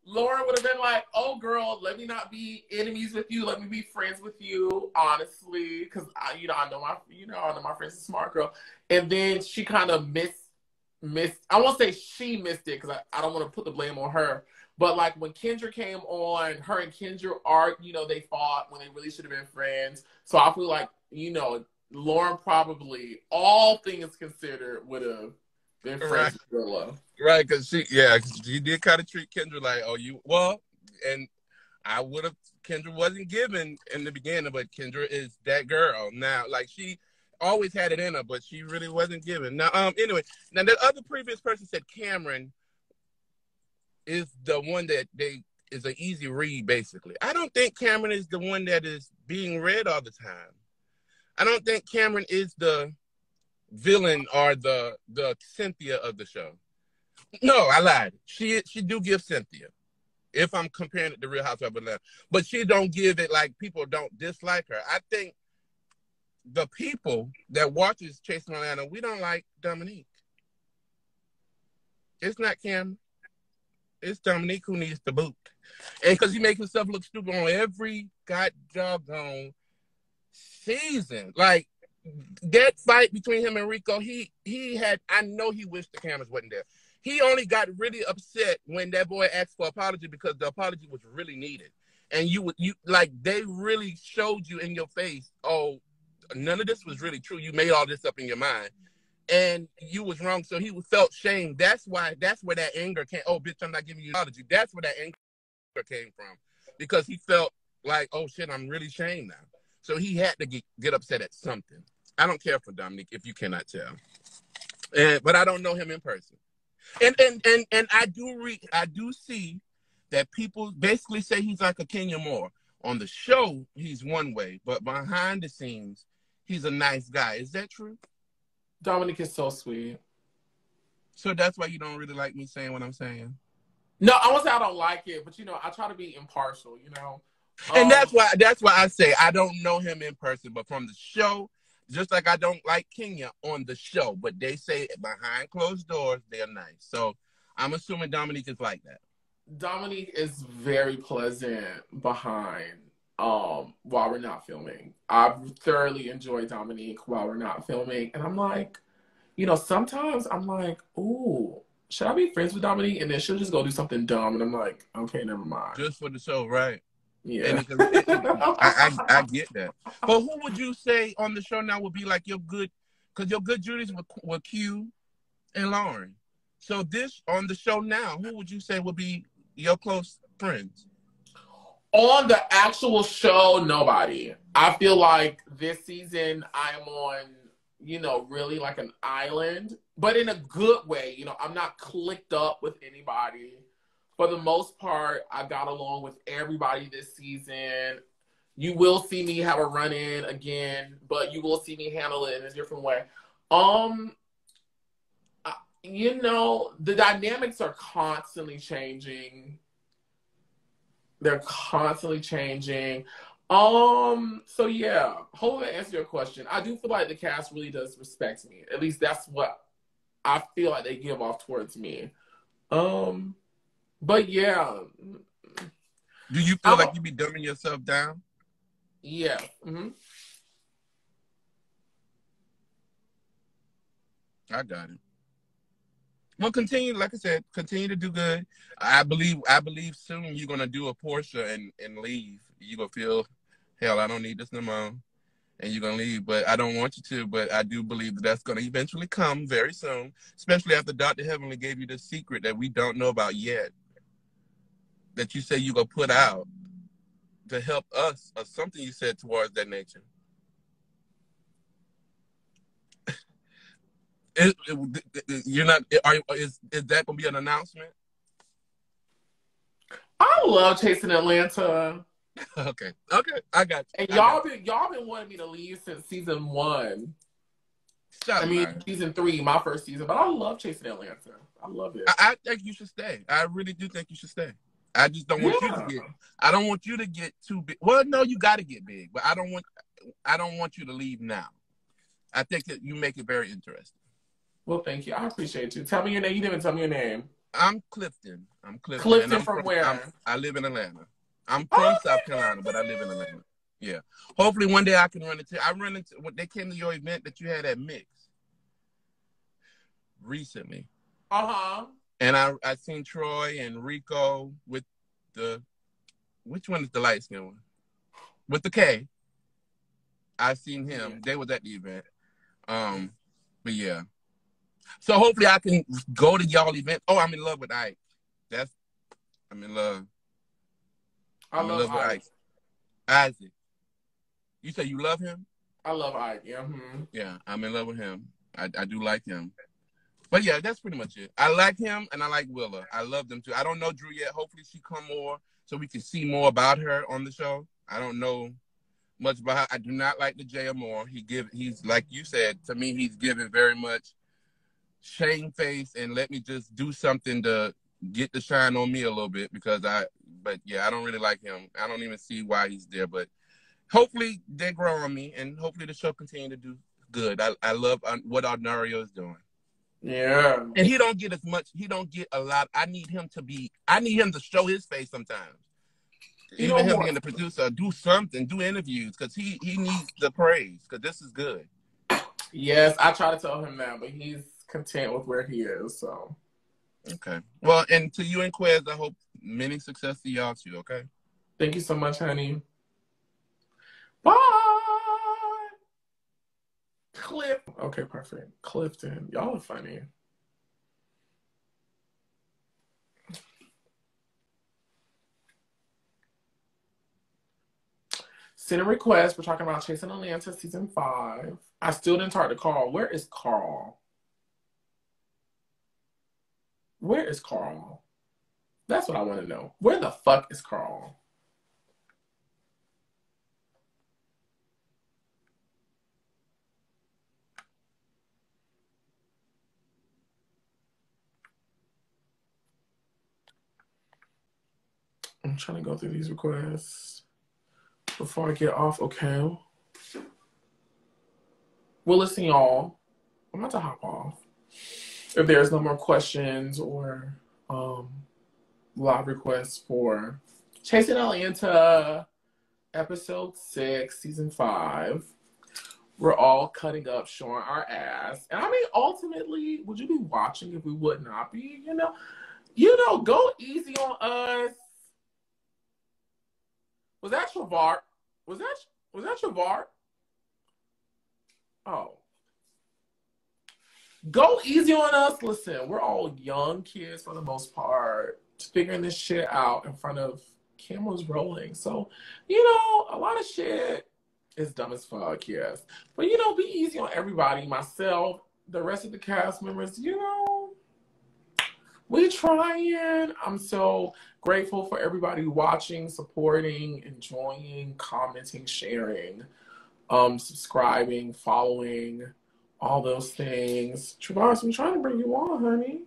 Lauren would have been like, oh, girl, let me not be enemies with you. Let me be friends with you, honestly, because, I know my friend's a smart girl. And then she kind of missed. I won't say she missed it because I don't want to put the blame on her. But, like, when Kendra came on, her and Kendra they fought when they really should have been friends. So I feel like, Lauren probably, all things considered, would have been friends with Willa. Right, because she did kind of treat Kendra like, and I would have, Kendra wasn't given in the beginning, but Kendra is that girl now. Like, she always had it in her, but she really wasn't given. Now, anyway, now the other previous person said Cameron is the one that is an easy read, basically. I don't think Cameron is the one that is being read all the time. I don't think Cameron is the villain or the Cynthia of the show. No, I lied. She do give Cynthia, if I'm comparing it to Real Housewives of Atlanta. But she don't give it like people don't dislike her. I think the people that watches Chasing Atlanta, we don't like Dominique. It's not Cam. It's Dominique who needs the boot. And because he makes himself look stupid on every goddamn season. Like, that fight between him and Riko, he had, I know he wished the cameras wasn't there. He only got really upset when that boy asked for apology because the apology was really needed. And you like, they really showed you in your face, oh, none of this was really true. You made all this up in your mind. And you was wrong. So he felt shame. That's where that anger came. Oh, bitch, I'm not giving you an apology. That's where that anger came from. Because he felt like, oh shit, I'm really shamed now. So he had to get upset at something. I don't care for Dominique, if you cannot tell. But I don't know him in person. And I do see that people basically say he's like a Kenya Moore. On the show, he's one way, but behind the scenes, he's a nice guy. Is that true? Dominique is so sweet. So that's why you don't really like me saying what I'm saying? No, I won't say I don't like it, but I try to be impartial, And that's why I say I don't know him in person, but from the show, just like I don't like Kenya on the show, but they say behind closed doors, they're nice. So I'm assuming Dominique is like that. Dominique is very pleasant behind while we're not filming. I thoroughly enjoy Dominique while we're not filming. And I'm like, sometimes I'm like, ooh, should I be friends with Dominique? And then she'll just go do something dumb. And I'm like, okay, never mind. Just for the show, right? Yeah. I get that. But who would you say on the show now would be like your good Judies were Q and Lauren. So this on the show now, who would you say would be your close friends? On the actual show, nobody. I feel like this season I'm on, really like an island, but in a good way. I'm not clicked up with anybody. For the most part, I got along with everybody this season. You will see me have a run-in again, but you will see me handle it in a different way. The dynamics are constantly changing. They're constantly changing. So yeah, hopefully I answer your question. I do feel like the cast really does respect me. At least that's what I feel like they give off towards me. But yeah. Do you feel like you be dumbing yourself down? Yeah. Mm-hmm. I got it. Well, continue, like I said, continue to do good. I believe soon you're gonna do a Portia and leave. You're gonna feel, hell, I don't need this no more. and you're going to leave, but I don't want you to, but I do believe that that's going to eventually come very soon, especially after Dr. Heavenly gave you the secret that we don't know about yet, that you say you're going to put out to help us, or something you said towards that nature. You're not, is that going to be an announcement? I love Chasing Atlanta. Okay, I got you. And y'all been wanting me to leave since season 1. Season 3, my first season. But I love Chasing Atlanta. I love it. I think you should stay. I really do think you should stay. I just don't want you to get. I don't want you to get too big. Well, no, you got to get big, but I don't want you to leave now. I think that you make it very interesting. Well, thank you. I appreciate you. Tell me your name. You didn't even tell me your name. I'm Clifton. Clifton from where? I live in Atlanta. I'm from South Carolina, but I live in Atlanta. Yeah. Hopefully one day I can run into. When they came to your event that you had at Mix recently. And I seen Troy and Riko with which one is the light skin one? With the K. I seen him. Yeah. They was at the event. But yeah. So hopefully I can go to y'all event. Oh, I'm in love with Ike. I'm in love. I'm in love with Ike. Isaac. You say you love him? I love Ike, yeah. Mm-hmm. Yeah, I'm in love with him. I do like him. But yeah, that's pretty much it. I like him and I like Willa. I love them too. I don't know Drew yet. Hopefully she come more so we can see more about her on the show. I don't know much about her. I do not like the Jae Amour. He's like you said, to me, he's giving very much shame face and let me just do something to get the shine on me a little bit but yeah, I don't really like him. I don't even see why he's there, but hopefully they grow on me and hopefully the show continue to do good. I love what Arnario is doing. Yeah. And he don't get a lot. I need him to show his face sometimes. Even him being the producer, do something, do interviews, because he needs the praise, because this is good. Yes, I try to tell him that, but he's content with where he is, so. Okay. Well, and to you and Quez, I hope many success to y'all too, okay? Thank you so much, honey. Bye! Okay, perfect. Clifton. Y'all are funny. Send a request. We're talking about Chasing Atlanta season 5. I still didn't talk to Carl. Where is Carl? Where is Carl? That's what I want to know. Where the fuck is Carl? I'm trying to go through these requests before I get off. Okay. Well, listen, y'all. I'm about to hop off. If there's no more questions or live requests for Chasing Atlanta, episode 6, season 5, we're all cutting up, showing our ass. And I mean, ultimately, would you be watching if we would not be? You know, go easy on us. Was that Trevart? Was that Trevart? Oh. Go easy on us. Listen, we're all young kids for the most part, figuring this shit out in front of cameras rolling. So, a lot of shit is dumb as fuck, yes. But, be easy on everybody. Myself, the rest of the cast members, we trying. I'm so grateful for everybody watching, supporting, enjoying, commenting, sharing, subscribing, following, all those things. Travaris, I'm trying to bring you on, honey.